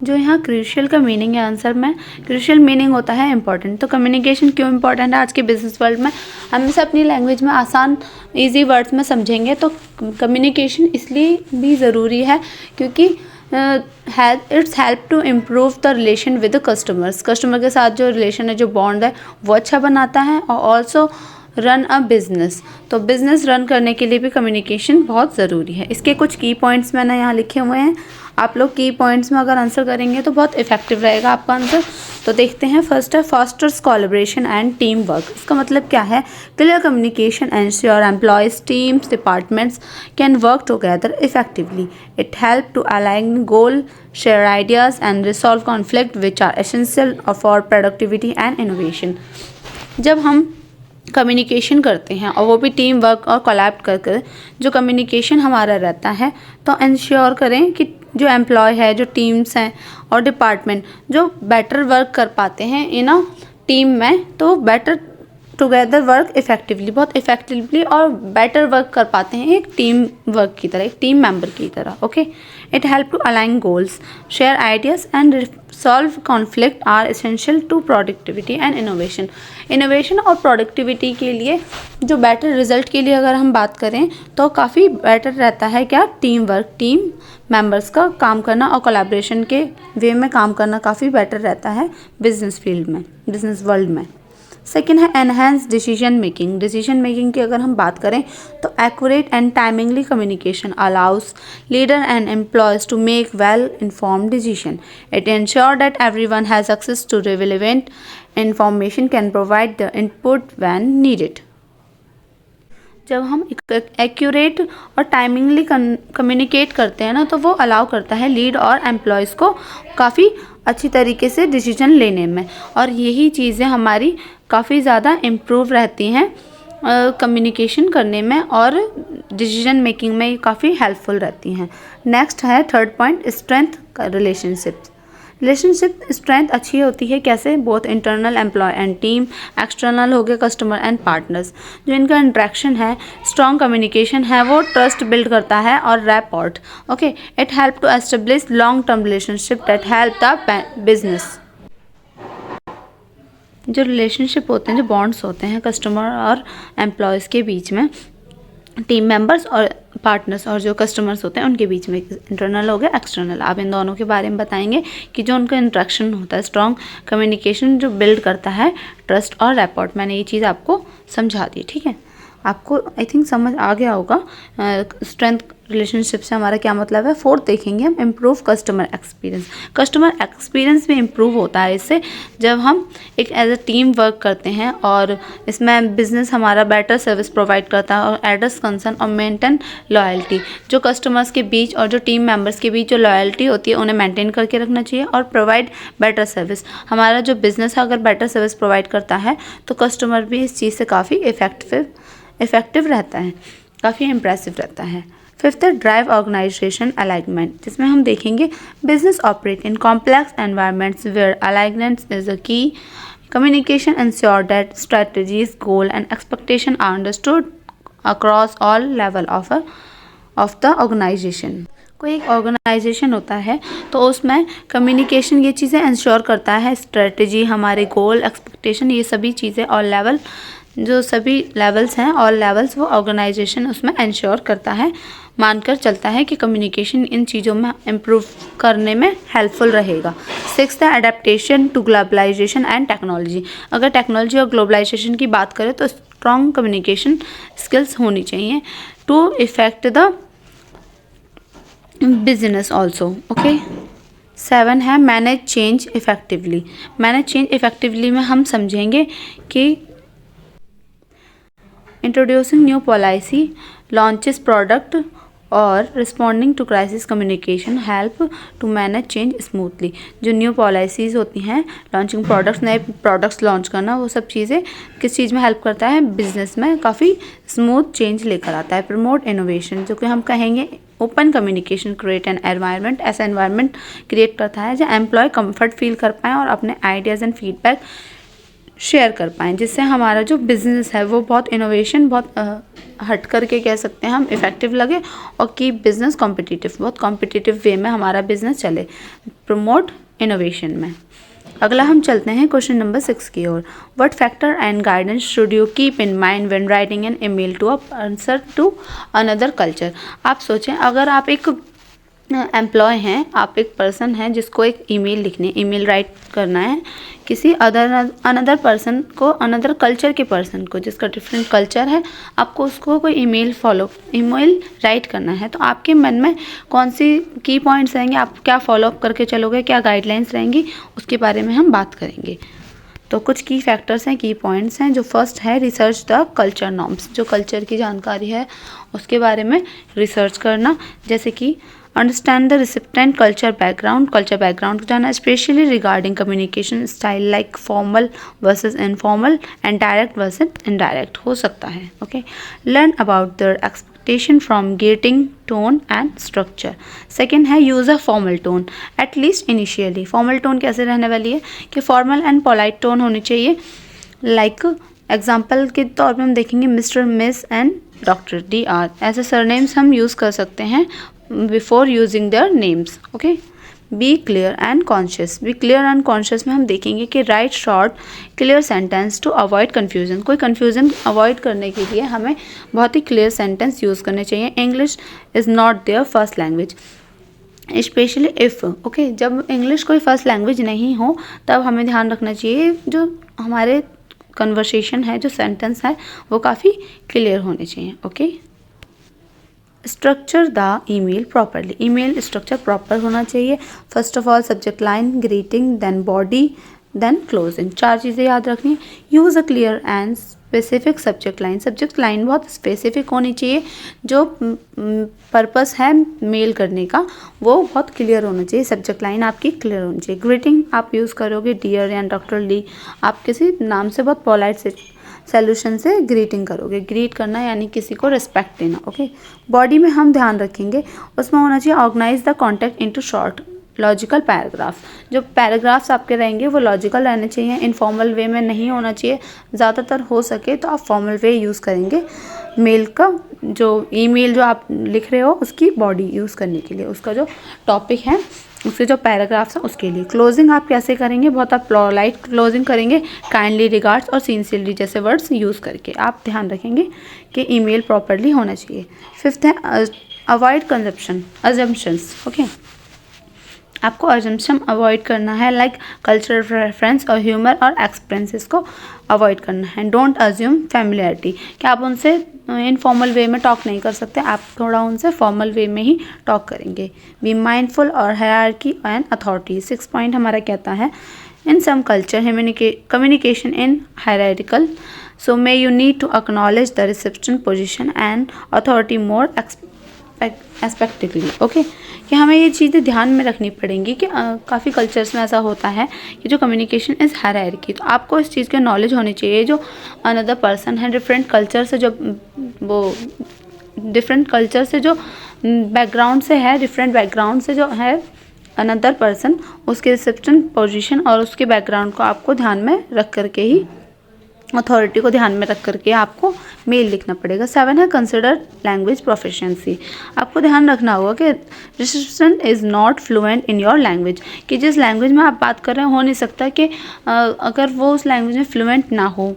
जो यहाँ क्रूशियल का मीनिंग है आंसर में, क्रूशियल मीनिंग होता है important. तो communication क्यों important है आज के बिजनेस वर्ल्ड में, हम इसे अपनी लैंग्वेज में आसान इजी वर्ड्स में समझेंगे। तो कम्युनिकेशन इसलिए भी ज़रूरी है क्योंकि it's help to improve the relation with the customers. Customer के साथ जो रिलेशन है, जो बॉन्ड है, वो अच्छा बनाता है। और ऑल्सो रन अ बिज़नेस, तो बिज़नेस रन करने के लिए भी कम्युनिकेशन बहुत ज़रूरी है। इसके कुछ की पॉइंट्स मैंने यहाँ लिखे हुए हैं, आप लोग की पॉइंट्स में अगर आंसर करेंगे तो बहुत इफेक्टिव रहेगा आपका आंसर। तो देखते हैं। फर्स्ट है fosters collaboration and team work. इसका मतलब क्या है? Clear communication ensure employees, teams, departments can work together effectively. It help to align goal, share ideas and resolve conflict which are essential for productivity and innovation. जब हम communication करते हैं और वो भी टीम वर्क और कोलैब कर जो कम्युनिकेशन हमारा रहता है, तो इंश्योर करें कि जो एम्प्लॉय है, जो टीम्स हैं और डिपार्टमेंट जो बेटर वर्क कर पाते हैं इन अ टीम में, तो बेटर टुगेदर वर्क इफेक्टिवली, बहुत इफेक्टिवली और बेटर वर्क कर पाते हैं एक टीम वर्क की तरह, एक टीम मेंबर की तरह। Okay, it help to align goals, share ideas and resolve conflict are essential to productivity and innovation. Innovation और प्रोडक्टिविटी के लिए, जो बेटर रिजल्ट के लिए अगर हम बात करें तो काफ़ी बेटर रहता है क्या? टीम वर्क, टीम मेंबर्स का काम करना और कोलैबोरेशन के वे में काम करना काफ़ी बेटर रहता है बिजनेस फील्ड में, बिजनेस वर्ल्ड में। सेकेंड है enhance decision making. Decision making की अगर हम बात करें तो accurate and timingly communication allows leader and employees to make well informed decision. It ensure that everyone has access to relevant information, can provide the input when needed. जब हम accurate और टाइमिंगली communicate करते हैं ना, तो वो अलाउ करता है लीड और एम्प्लॉयज़ को काफ़ी अच्छी तरीके से डिसीजन लेने में, और यही चीज़ें हमारी काफ़ी ज़्यादा इम्प्रूव रहती हैं कम्युनिकेशन करने में, और डिसीजन मेकिंग में काफ़ी हेल्पफुल रहती हैं. नेक्स्ट है थर्ड पॉइंट, स्ट्रेंथ का रिलेशनशिप. रिलेशनशिप स्ट्रेंथ अच्छी होती है कैसे? Both internal employee and team, external हो गए कस्टमर एंड पार्टनर्स. जो इनका इंट्रैक्शन है, स्ट्रॉन्ग कम्युनिकेशन है, वो ट्रस्ट बिल्ड करता है और rapport. Okay, it help to establish long term relationship that help the business. जो रिलेशनशिप होते हैं, जो बॉन्ड्स होते हैं कस्टमर और एम्प्लॉयज़ के बीच में, टीम मेंबर्स और पार्टनर्स और जो कस्टमर्स होते हैं उनके बीच में, इंटरनल हो गया, एक्सटर्नल. आप इन दोनों के बारे में बताएंगे कि जो उनका इंट्रैक्शन होता है, स्ट्रॉन्ग कम्युनिकेशन जो बिल्ड करता है ट्रस्ट और रैपॉर्ट. मैंने ये चीज़ आपको समझा दी. ठीक है, आपको आई थिंक समझ आ गया होगा स्ट्रेंथ रिलेशनशिप से हमारा क्या मतलब है। फोर्थ देखेंगे हम improve customer experience. Customer experience भी इम्प्रूव होता है इससे जब हम एक एज अ टीम वर्क करते हैं और इसमें बिजनेस हमारा बेटर सर्विस प्रोवाइड करता है और एड्रेस कंसर्न और मेंटेन लॉयल्टी। जो कस्टमर्स के बीच और जो टीम मेंबर्स के बीच जो लॉयल्टी होती है उन्हें मेंटेन करके रखना चाहिए और प्रोवाइड बेटर सर्विस। हमारा जो बिजनेस है अगर बेटर सर्विस प्रोवाइड करता है तो कस्टमर भी इस चीज़ से काफ़ी इफेक्टिव रहता है, काफ़ी इम्प्रेसिव रहता है। फिफ्थ है ड्राइव ऑर्गेनाइजेशन अलाइनमेंट, जिसमें हम देखेंगे business operate in complex environments where alignment is a key. Communication ensure that strategies, goal and expectation are understood across all level of the organization। कोई एक ऑर्गेनाइजेशन होता है तो उसमें कम्युनिकेशन ये चीज़ें इंश्योर करता है, स्ट्रेटजी, हमारे गोल, एक्सपेक्टेशन, ये सभी चीज़ें और लेवल, जो सभी लेवल्स हैं और लेवल्स वो ऑर्गेनाइजेशन उसमें इंश्योर करता है, मानकर चलता है कि कम्युनिकेशन इन चीज़ों में इम्प्रूव करने में हेल्पफुल रहेगा। सिक्स्थ है adaptation to globalisation and technology. अगर टेक्नोलॉजी और ग्लोबलाइजेशन की बात करें तो स्ट्रॉन्ग कम्युनिकेशन स्किल्स होनी चाहिए to effect the business also. Okay. 7 है manage change effectively. Manage change effectively में हम समझेंगे कि introducing new policy, launches product और responding to crisis communication help to manage change smoothly. जो न्यू पॉलिसीज़ होती हैं, लॉन्चिंग प्रोडक्ट्स, नए प्रोडक्ट्स लॉन्च करना, वो सब चीज़ें किस चीज़ में हेल्प करता है, बिजनेस में काफ़ी स्मूथ चेंज लेकर आता है। प्रमोट इनोवेशन, जो कि हम कहेंगे open communication create an environment, ऐसा एनवायरनमेंट क्रिएट करता है जहाँ एम्प्लॉय कंफर्ट फील कर पाएँ और अपने आइडियाज़ एंड फीडबैक शेयर कर पाएँ, जिससे हमारा जो बिज़नेस है वो बहुत इनोवेशन, बहुत हट करके कह सकते हैं हम, इफ़ेक्टिव लगे और कि बिज़नेस कॉम्पिटिटिव, बहुत कॉम्पिटिटिव वे में हमारा बिज़नेस चले, प्रमोट इनोवेशन में। अगला हम चलते हैं क्वेश्चन नंबर 6 की ओर। What factor and guidance should you keep in mind when writing an email to a person to another culture. आप सोचें अगर आप एक एम्प्लॉय हैं, आप एक पर्सन हैं जिसको एक ईमेल राइट करना है किसी अनदर पर्सन को, अनदर कल्चर के पर्सन को जिसका डिफरेंट कल्चर है, आपको उसको कोई ईमेल राइट करना है, तो आपके मन में कौन सी की पॉइंट्स रहेंगे, आप क्या फॉलोअप करके चलोगे, क्या गाइडलाइंस रहेंगी, उसके बारे में हम बात करेंगे। तो कुछ की फैक्टर्स हैं, की पॉइंट्स हैं। जो फर्स्ट है रिसर्च द कल्चर नॉर्म्स, जो कल्चर की जानकारी है उसके बारे में रिसर्च करना, जैसे कि understand the recipient culture background को जाना, especially regarding communication style like formal versus informal and direct versus indirect हो सकता है। Okay. Learn about the expectation from getting tone and structure. Second है use a formal tone at least initially. Formal tone कैसे रहने वाली है कि formal and polite tone होनी चाहिए। लाइक एग्जाम्पल के तौर पर हम देखेंगे mister, miss and doctor, DR, ऐसे सरनेम्स हम यूज़ कर सकते हैं before using their names. Okay. Be clear and conscious. Be clear and conscious में हम देखेंगे कि write short clear sentence to avoid confusion. कोई कन्फ्यूजन अवॉइड करने के लिए हमें बहुत ही क्लियर सेंटेंस यूज़ करने चाहिए। English is not their first language, specially if, okay, जब इंग्लिश कोई फर्स्ट लैंग्वेज नहीं हो तब हमें ध्यान रखना चाहिए जो हमारे कन्वर्सेशन है, जो सेंटेंस है, वो काफ़ी क्लियर होने चाहिए। Okay. Structure the email properly. Email structure proper होना चाहिए। First of all subject line, greeting, then body, then closing. 4 चीज़ें याद रखनी। Use a clear and specific subject line. Subject line बहुत स्पेसिफिक होनी चाहिए, जो पर्पस है मेल करने का वो बहुत क्लियर होना चाहिए। सब्जेक्ट लाइन आपकी क्लियर होनी चाहिए। ग्रीटिंग आप यूज़ करोगे डियर या डॉक्टर ली, आप किसी नाम से बहुत पोलाइट से सॉल्यूशन से ग्रीटिंग करोगे। ग्रीट करना यानी किसी को रिस्पेक्ट देना। ओके। बॉडी में हम ध्यान रखेंगे, उसमें होना चाहिए organise the contact into short logical paragraph. जो पैराग्राफ्स आपके रहेंगे वो लॉजिकल रहने चाहिए, इनफॉर्मल वे में नहीं होना चाहिए। ज़्यादातर हो सके तो आप फॉर्मल वे यूज़ करेंगे मेल का, जो ईमेल जो आप लिख रहे हो उसकी बॉडी यूज़ करने के लिए, उसका जो टॉपिक है उसके जो पैराग्राफ्स हैं उसके लिए। क्लोजिंग आप कैसे करेंगे, बहुत आप पोलाइट क्लोजिंग करेंगे, काइंडली रिगार्ड्स और सिंसियरली जैसे वर्ड्स यूज़ करके आप ध्यान रखेंगे कि ईमेल प्रॉपरली होना चाहिए। फिफ्थ है अवॉइड कंजप्शन अजम्पशंस। ओके। आपको अजम्पशन अवॉइड करना है, लाइक कल्चरल रेफरेंस और ह्यूमर और एक्सपीरियंसेस को अवॉइड करना है। डोंट अज्यूम फैमिलियरिटी, कि आप उनसे इनफॉर्मल वे में टॉक नहीं कर सकते, आप थोड़ा उनसे फॉर्मल वे में ही टॉक करेंगे। बी माइंडफुल और हायरार्की एंड अथॉरिटी। 6 पॉइंट हमारा कहता है in some culture communication in hierarchical, so may you need to acknowledge the reception position and authority more expectedly। Okay, कि हमें ये चीज़ें ध्यान में रखनी पड़ेंगी कि काफ़ी कल्चर्स में ऐसा होता है कि जो कम्युनिकेशन इज़ हायरार्की, तो आपको इस चीज़ की नॉलेज होनी चाहिए। जो अनदर पर्सन है डिफरेंट कल्चर से, जो वो डिफरेंट कल्चर से जो बैकग्राउंड से है, डिफरेंट बैकग्राउंड से जो है अनदर पर्सन, उसके रिसेप्शन पोजीशन और उसके बैकग्राउंड को आपको ध्यान में रख करके ही, अथॉरिटी को ध्यान में रख करके आपको मेल लिखना पड़ेगा। 7 है कंसिडर लैंग्वेज प्रोफिशिएंसी। आपको ध्यान रखना होगा कि reception is not fluent in your language, कि जिस लैंग्वेज में आप बात कर रहे हैं हो नहीं सकता कि अगर वो उस लैंग्वेज में फ्लुएंट ना हो।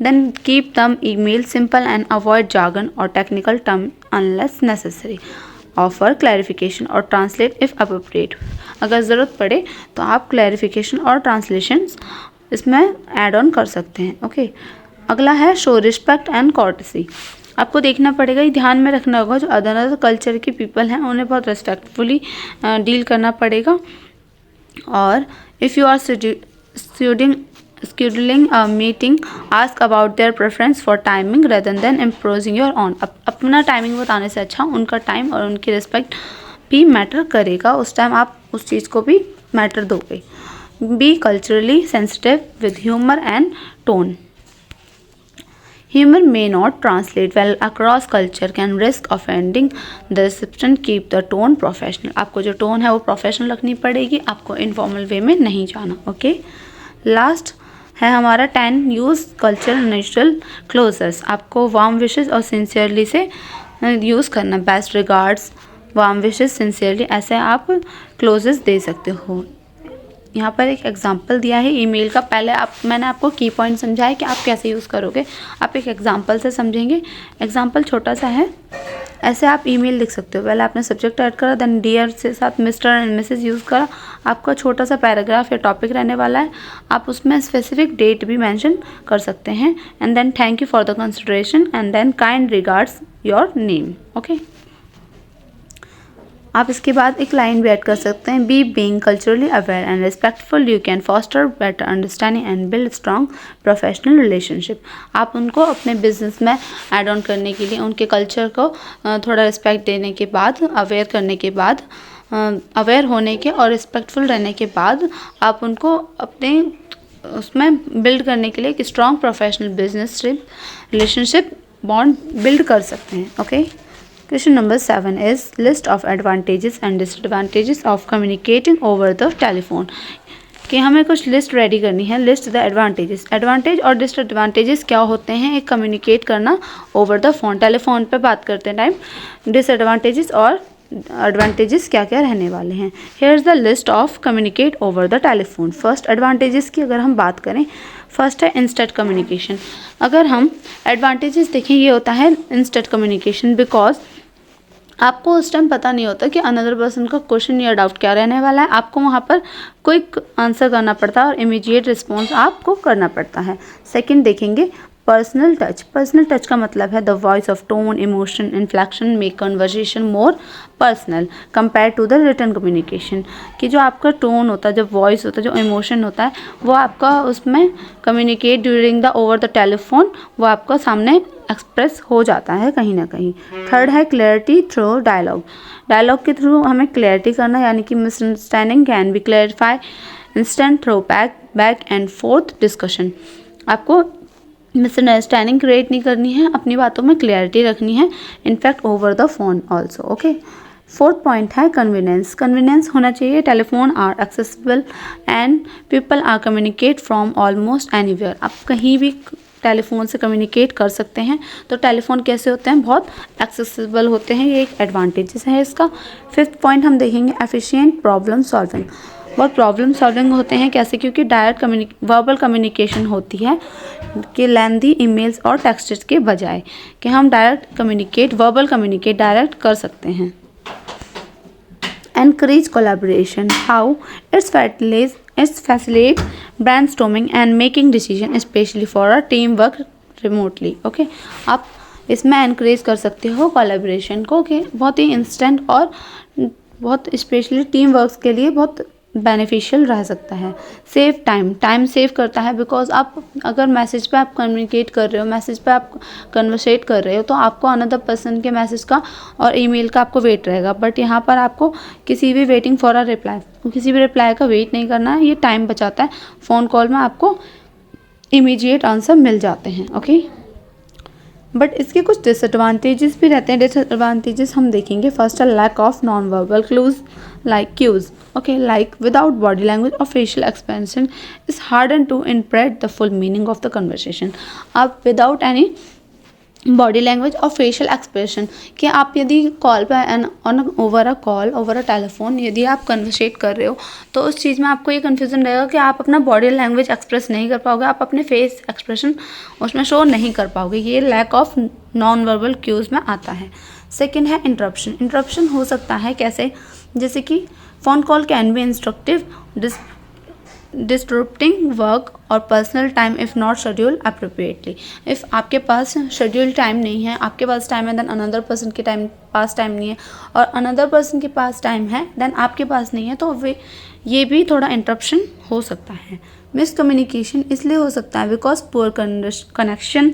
Then keep them email simple and avoid jargon और technical term unless necessary. Offer clarification और ट्रांसलेट इफ़ अप्रोप्रिएट। अगर ज़रूरत पड़े तो आप क्लैरिफिकेशन और ट्रांसलेशंस इसमें ऐड ऑन कर सकते हैं। ओके, अगला है शो रिस्पेक्ट एंड कॉर्टेसी। आपको देखना पड़ेगा, ये ध्यान में रखना होगा, जो अदर कल्चर के पीपल हैं उन्हें बहुत रिस्पेक्टफुली डील करना पड़ेगा। और if you are scheduling a meeting, ask about their preference for timing rather than imposing your own। अपना टाइमिंग बताने से अच्छा उनका टाइम और उनकी रिस्पेक्ट भी मैटर करेगा, उस टाइम आप उस चीज़ को भी मैटर दोगे। Be culturally sensitive with humour and tone. Humor may not translate well across culture, can risk offending the recipient, keep the tone professional। आपको जो टोन है वो प्रोफेशनल रखनी पड़ेगी, आपको इनफॉर्मल वे में नहीं जाना। ओके, लास्ट है हमारा 10 यूज़ कल्चरल नेचुरल क्लोजर्स। आपको वार्म विशेस और सिंसियरली से यूज़ करना। Best regards, warm wishes, sincerely, ऐसे आप क्लोजेस दे सकते हो। यहाँ पर एक एग्जांपल दिया है ईमेल का। पहले मैंने आपको की पॉइंट समझाया कि आप कैसे यूज़ करोगे, आप एक एग्जांपल से समझेंगे। एग्जांपल छोटा सा है, ऐसे आप ईमेल लिख सकते हो। पहले आपने सब्जेक्ट ऐड करा, देन डियर से साथ मिस्टर एंड मिसेस यूज़ करा। आपका छोटा सा पैराग्राफ या टॉपिक रहने वाला है, आप उसमें स्पेसिफिक डेट भी मेंशन कर सकते हैं। And then thank you for the consideration and then kind regards your name. Okay, आप इसके बाद एक लाइन भी ऐड कर सकते हैं। By being culturally aware and respectful, you can foster better understanding and build strong professional relationship. आप उनको अपने बिजनेस में ऐड ऑन करने के लिए उनके कल्चर को थोड़ा रिस्पेक्ट देने के बाद, अवेयर करने के बाद, अवेयर होने के और रिस्पेक्टफुल रहने के बाद आप उनको अपने उसमें बिल्ड करने के लिए एक strong professional business relationship bond build कर सकते हैं। Okay, Question number 7 is list of advantages and disadvantages of communicating over the telephone। कि हमें कुछ लिस्ट रेडी करनी है। List the advantages. एडवांटेज और डिसएडवांटेजेस क्या होते हैं एक कम्युनिकेट करना ओवर द फोन, टेलीफोन पे बात करते टाइम। डिसएडवांटेजेस और एडवांटेजेस क्या क्या रहने वाले हैं। Here is the list of communicate over the telephone. First advantages की अगर हम बात करें, फर्स्ट है इंस्टेंट कम्युनिकेशन। अगर हम एडवांटेजेस देखें, ये होता है इंस्टेंट कम्युनिकेशन, बिकॉज आपको उस टाइम पता नहीं होता कि अनदर पर्सन का क्वेश्चन या डाउट क्या रहने वाला है। आपको वहाँ पर क्विक आंसर करना पड़ता है और इमीडिएट रिस्पॉन्स आपको करना पड़ता है। सेकंड देखेंगे पर्सनल टच। पर्सनल टच का मतलब है the voice of tone, emotion, inflection make conversation more personal compare to the written communication. कि जो आपका टोन होता है, जो वॉइस होता है, जो इमोशन होता है, वो आपका उसमें communicate during the over the telephone वो आपका सामने एक्सप्रेस हो जाता है कहीं ना कहीं। थर्ड है क्लैरिटी थ्रू डायलॉग। डायलॉग के थ्रू हमें क्लैरिटी करना, यानी कि misunderstanding can be clarify instant through back and forth discussion. आपको मिसअंडरस्टैंडिंग क्रिएट नहीं करनी है, अपनी बातों में क्लैरिटी रखनी है, in fact over the phone also. Okay, fourth point है कन्वीनियंस। कन्वीनियंस होना चाहिए। Telephone are accessible and people are communicate from almost anywhere. आप कहीं भी टेलीफोन से कम्युनिकेट कर सकते हैं। तो टेलीफोन कैसे होते हैं, बहुत एक्सेसिबल होते हैं, ये एक एडवांटेजेस है इसका। फिफ्थ पॉइंट हम देखेंगे एफिशिएंट प्रॉब्लम सॉल्विंग। बहुत प्रॉब्लम सॉल्विंग होते हैं, कैसे, क्योंकि डायरेक्ट वर्बल कम्युनिकेशन होती है कि लेंदी ईमेल्स और टेक्स्ट के बजाय कि हम direct communicate, verbal communicate direct कर सकते हैं। encourage collaboration. How? It facilitates brainstorming and making decision, especially for a teamwork remotely. Okay, आप इसमें encourage कर सकते हो collaboration को, कि बहुत ही instant और बहुत स्पेशली टीम वर्क्स के लिए बहुत बेनिफिशियल रह सकता है. सेव टाइम सेव करता है, बिकॉज आप अगर मैसेज पे आप कम्युनिकेट कर रहे हो, मैसेज पे आप कन्वर्सेट कर रहे हो, तो आपको अनदर पर्सन के मैसेज का और ईमेल का आपको वेट रहेगा. बट यहाँ पर आपको किसी भी वेटिंग फॉर अ रिप्लाई, किसी भी रिप्लाई का वेट नहीं करना है. ये टाइम बचाता है. फ़ोन कॉल में आपको इमीडिएट आंसर मिल जाते हैं. ओके, बट इसके कुछ डिसएडवांटेजेस भी रहते हैं. डिसएडवांटेजेस हम देखेंगे. फर्स्ट है lack of non verbal cues. Okay, like without body language or facial expression, it's harder to interpret the full meaning of the conversation. आप without any बॉडी लैंग्वेज और फेशियल एक्सप्रेशन, कि आप यदि call पर over a telephone यदि आप conversate कर रहे हो, तो उस चीज़ में आपको ये कन्फ्यूज़न रहेगा कि आप अपना बॉडी लैंग्वेज एक्सप्रेस नहीं कर पाओगे, आप अपने फेस एक्सप्रेशन उसमें शो नहीं कर पाओगे. ये lack of non verbal cues में आता है. सेकेंड है इंटरप्शन हो सकता है कैसे, जैसे कि phone call can be instructive, disturbing work और personal time if not schedule appropriately. If आपके पास शेड्यूल टाइम नहीं है, आपके पास टाइम है, देन अनदर पर्सन के पास टाइम नहीं है, और अनदर पर्सन के पास टाइम है देन आपके पास नहीं है, तो ये भी थोड़ा इंटरप्शन हो सकता है. मिसकम्युनिकेशन इसलिए हो सकता है because poor connection,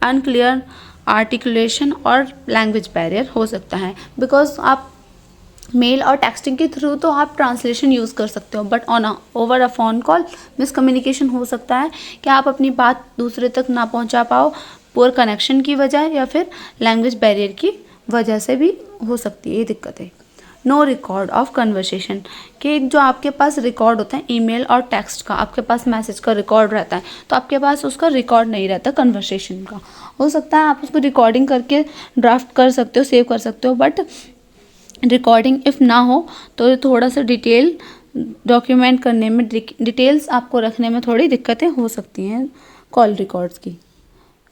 unclear articulation और लैंग्वेज बैरियर हो सकता है. बिकॉज आप मेल और टेक्सटिंग के थ्रू तो आप ट्रांसलेशन यूज़ कर सकते हो, but over a phone call miscommunication हो सकता है कि आप अपनी बात दूसरे तक ना पहुंचा पाओ, पुअर कनेक्शन की वजह या फिर लैंग्वेज बैरियर की वजह से भी हो सकती है ये दिक्कतें. नो रिकॉर्ड ऑफ कन्वर्सेशन, कि जो आपके पास रिकॉर्ड होता है ईमेल और टेक्स्ट का, आपके पास मैसेज का रिकॉर्ड रहता है, तो आपके पास उसका रिकॉर्ड नहीं रहता कन्वर्सेशन का. हो सकता है आप उसको रिकॉर्डिंग करके ड्राफ्ट कर सकते हो, सेव कर सकते हो, बट रिकॉर्डिंग इफ़ ना हो तो थोड़ा सा डिटेल डॉक्यूमेंट करने में, डिटेल्स आपको रखने में थोड़ी दिक्कतें हो सकती हैं कॉल रिकॉर्ड्स की.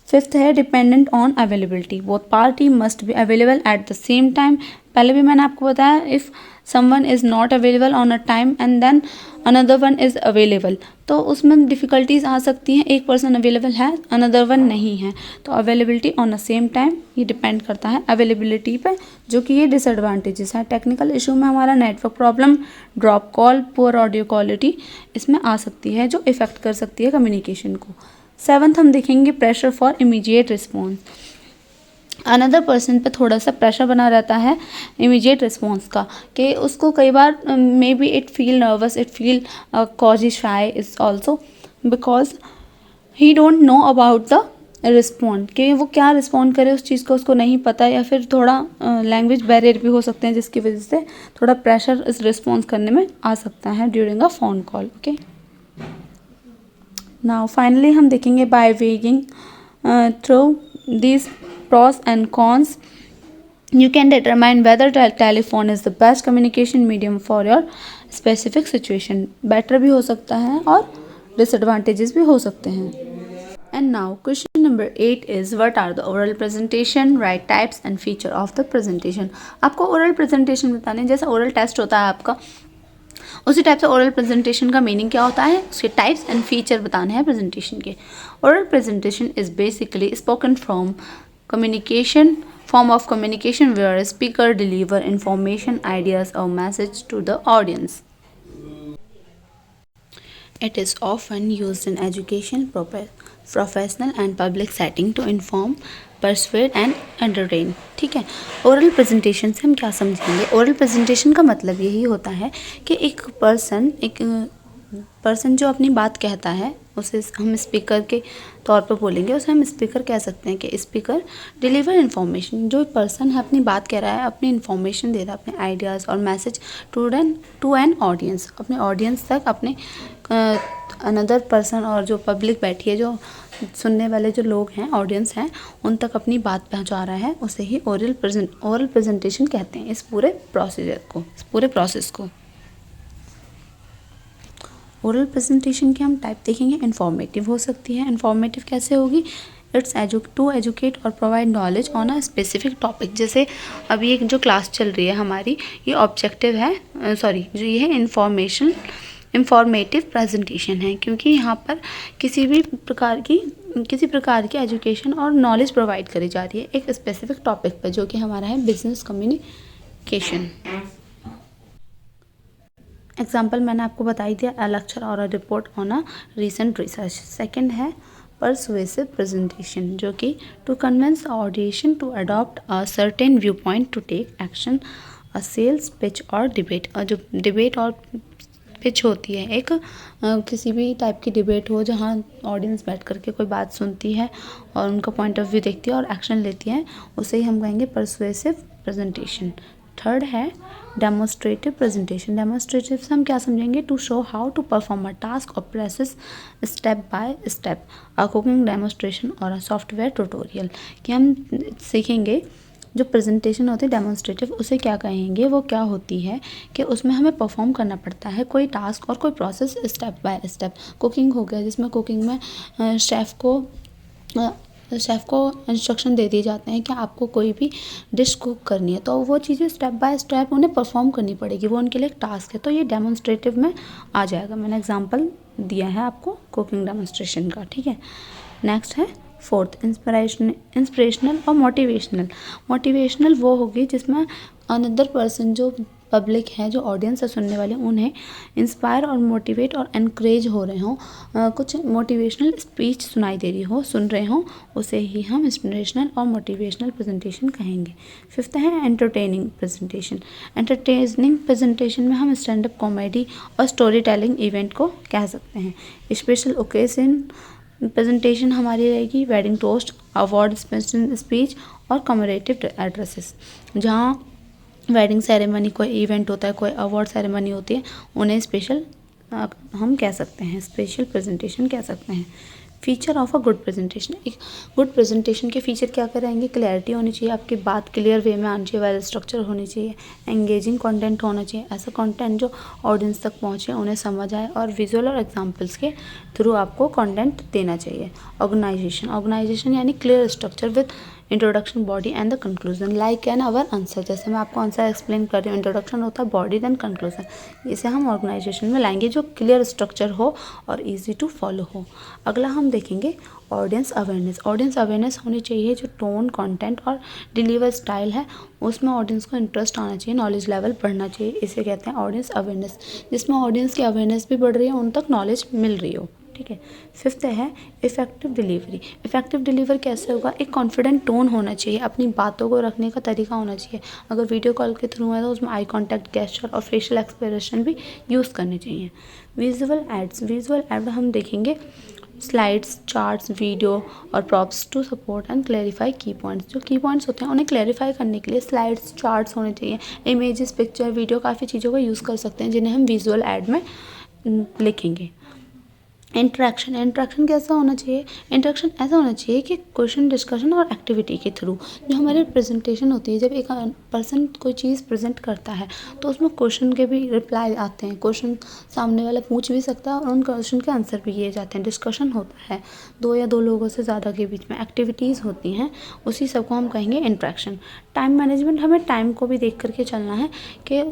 फिफ्थ है dependent on availability. Both party must be available at the same time. पहले भी मैंने आपको बताया, if someone is not available on a time and then another one is available, तो उसमें डिफ़िकल्टीज आ सकती हैं. एक पर्सन अवेलेबल है, अनदर वन नहीं है, तो availability on a same time ये डिपेंड करता है अवेलेबिलिटी पे, जो कि ये डिसएडवांटेजेस है. टेक्निकल इशू में हमारा network problem, drop call, poor audio quality इसमें आ सकती है, जो इफ़ेक्ट कर सकती है कम्युनिकेशन को. सेवन्थ हम देखेंगे pressure for immediate response. Another person पे थोड़ा सा प्रेशर बना रहता है इमीडिएट रिस्पॉन्स का, कि उसको कई बार may be it feel nervous, it feel cause shy is also because he don't know about the respond, कि वो क्या रिस्पॉन्ड करे उस चीज़ को उसको नहीं पता, या फिर थोड़ा लैंग्वेज बैरियर भी हो सकते हैं, जिसकी वजह से थोड़ा प्रेशर इस रिस्पॉन्स करने में आ सकता है during a phone call. Okay, now finally हम देखेंगे by weighing through these pros and cons you can determine whether telephone is the best communication medium for your specific situation. better भी हो सकता है और disadvantages भी हो सकते हैं. And now question number 8 is what are the oral presentation, right types and feature of the presentation. आपको oral presentation बताने हैं, जैसा oral test होता है आपका, उसी टाइप से ओरल प्रेजेंटेशन का मीनिंग क्या होता है, उसके टाइप्स एंड फीचर बताने हैं प्रेजेंटेशन के. Oral presentation is basically spoken form of communication where a speaker deliver information, ideas or message to the audience. It is often used in education, professional and public setting to inform, persuade and entertain. ठीक है. Oral presentation से हम क्या समझेंगे? Oral presentation का मतलब यही होता है कि एक पर्सन जो अपनी बात कहता है उसे हम स्पीकर के तौर पर बोलेंगे, उसे हम स्पीकर कह सकते हैं कि स्पीकर डिलीवर इन्फॉर्मेशन. जो पर्सन है अपनी बात कह रहा है, अपनी इन्फॉर्मेशन दे रहा है, अपने आइडियाज़ और मैसेज टू एन ऑडियंस, अपने ऑडियंस तक, अपने अनदर पर्सन और जो पब्लिक बैठी है, जो सुनने वाले जो लोग हैं, ऑडियंस हैं, उन तक अपनी बात पहुंचा रहा है, उसे ही ओरल प्रेजेंटेशन कहते हैं. इस पूरे प्रोसेस को ओरल प्रेजेंटेशन के हम टाइप देखेंगे. इन्फॉर्मेटिव हो सकती है. इन्फॉर्मेटिव कैसे होगी? इट्स टू एजुकेट और provide knowledge on a specific topic. जैसे अभी एक जो क्लास चल रही है हमारी, ये ऑब्जेक्टिव है, जो ये है इंफॉर्मेटिव प्रेजेंटेशन है, क्योंकि यहाँ पर किसी प्रकार की एजुकेशन और नॉलेज प्रोवाइड करी जा रही है एक स्पेसिफिक टॉपिक पर, जो कि हमारा है बिजनेस कम्युनिकेशन। एग्जाम्पल मैंने आपको बताई दिया, अ लेक्चर और a report on a recent research. Second है परसुएसिव प्रेजेंटेशन, जो कि to convince audience to adopt a certain view point, to take action, a sales pitch और डिबेट। और जो डिबेट और पिच होती है, एक किसी भी टाइप की डिबेट हो जहाँ ऑडियंस बैठ करके कोई बात सुनती है और उनका पॉइंट ऑफ व्यू देखती है और एक्शन लेती है, उसे ही हम कहेंगे परसुएसिव प्रेजेंटेशन। थर्ड है डेमोस्ट्रेटिव प्रेजेंटेशन। डेमोस्ट्रेटिव से हम क्या समझेंगे, to show how to perform a task और process step by step, a cooking demonstration और अ सॉफ्टवेयर ट्यूटोरियल। कि हम सीखेंगे जो प्रेजेंटेशन होती है डेमोन्स्ट्रेटिव, उसे क्या कहेंगे, वो क्या होती है कि उसमें हमें परफॉर्म करना पड़ता है कोई टास्क और कोई process step by step. Cooking हो गया, जिसमें कुकिंग में शेफ़ को इंस्ट्रक्शन दे दिए जाते हैं कि आपको कोई भी डिश कुक करनी है, तो वो चीज़ें स्टेप बाय स्टेप उन्हें परफॉर्म करनी पड़ेगी, वो उनके लिए एक टास्क है, तो ये डेमोन्स्ट्रेटिव में आ जाएगा। मैंने एग्जांपल दिया है आपको कुकिंग डेमोन्स्ट्रेशन का, ठीक है। नेक्स्ट है फोर्थ इंस्पिरेशनल और मोटिवेशनल वो होगी जिसमें अनदर पर्सन, जो पब्लिक है, जो ऑडियंस है सुनने वाले, उन्हें इंस्पायर और मोटिवेट और एनकरेज हो रहे हों, कुछ मोटिवेशनल स्पीच सुनाई दे रही हो, सुन रहे हों, उसे ही हम इंस्पिरेशनल और मोटिवेशनल प्रेजेंटेशन कहेंगे। फिफ्थ है एंटरटेनिंग प्रेजेंटेशन में हम स्टैंड अप कॉमेडी और स्टोरी टेलिंग इवेंट को कह सकते हैं। स्पेशल ओकेजन प्रेजेंटेशन हमारी रहेगी वेडिंग टोस्ट, अवार्ड स्पीच और कमेमोरेटिव एड्रेसेस। जहाँ वेडिंग सेरेमनी कोई इवेंट होता है, कोई अवार्ड सेरेमनी होती है, उन्हें हम कह सकते हैं स्पेशल प्रेजेंटेशन कह सकते हैं। Feature of a good presentation, एक गुड प्रेजेंटेशन के फीचर क्या रहेंगे, क्लैरिटी होनी चाहिए, आपकी बात क्लियर वे में आनी चाहिए, वेल स्ट्रक्चर होनी चाहिए, एंगेजिंग कंटेंट होना चाहिए, ऐसा कंटेंट जो ऑडियंस तक पहुंचे, उन्हें समझ आए, और विजुअल और एग्जांपल्स के थ्रू आपको कंटेंट देना चाहिए। ऑर्गेनाइजेशन यानी clear structure with introduction, body and the conclusion, like an our answer. जैसे मैं आपको आंसर एक्सप्लेन कर रही हूँ, इंट्रोडक्शन होता है, बॉडी देन कंक्लूजन, इसे हम ऑर्गेनाइजेशन में लाएंगे, जो क्लियर स्ट्रक्चर हो और इजी टू फॉलो हो। अगला हम देखेंगे ऑडियंस अवेयरनेस होनी चाहिए, जो टोन, कंटेंट और डिलीवर स्टाइल है, उसमें ऑडियंस को इंटरेस्ट आना चाहिए, नॉलेज लेवल बढ़ना चाहिए, इसे कहते हैं ऑडियंस अवेयरनेस, जिसमें ऑडियंस की अवेयरनेस भी बढ़ रही है, उन तक नॉलेज मिल रही हो, ठीक है। फिफ्थ है इफेक्टिव डिलीवरी कैसे होगा, एक कॉन्फिडेंट टोन होना चाहिए, अपनी बातों को रखने का तरीका होना चाहिए, अगर वीडियो कॉल के थ्रू है तो उसमें आई कॉन्टैक्ट, गेस्चर और फेशियल एक्सप्रेशन भी यूज़ करने चाहिए। विजुअल एड हम देखेंगे स्लाइड्स, चार्ट्स, वीडियो और props to support and clarify key points. जो की पॉइंट्स होते हैं उन्हें क्लैरिफाई करने के लिए स्लाइड्स, चार्ट्स होने चाहिए, इमेजेस, पिक्चर, वीडियो, काफ़ी चीज़ों का यूज़ कर सकते हैं जिन्हें हम विजुअल एड में लिखेंगे। इंट्रैक्शन कैसा होना चाहिए, इंट्रैक्शन ऐसा होना चाहिए कि क्वेश्चन, डिस्कशन और एक्टिविटी के थ्रू जो हमारी प्रेजेंटेशन होती है, जब एक पर्सन कोई चीज़ प्रेजेंट करता है तो उसमें क्वेश्चन के भी रिप्लाई आते हैं, क्वेश्चन सामने वाला पूछ भी सकता है और उन क्वेश्चन के आंसर भी किए जाते हैं, डिस्कशन होता है दो या दो लोगों से ज़्यादा के बीच में, एक्टिविटीज़ होती हैं, उसी सब को हम कहेंगे इंट्रैक्शन। टाइम मैनेजमेंट, हमें टाइम को भी देख करके चलना है कि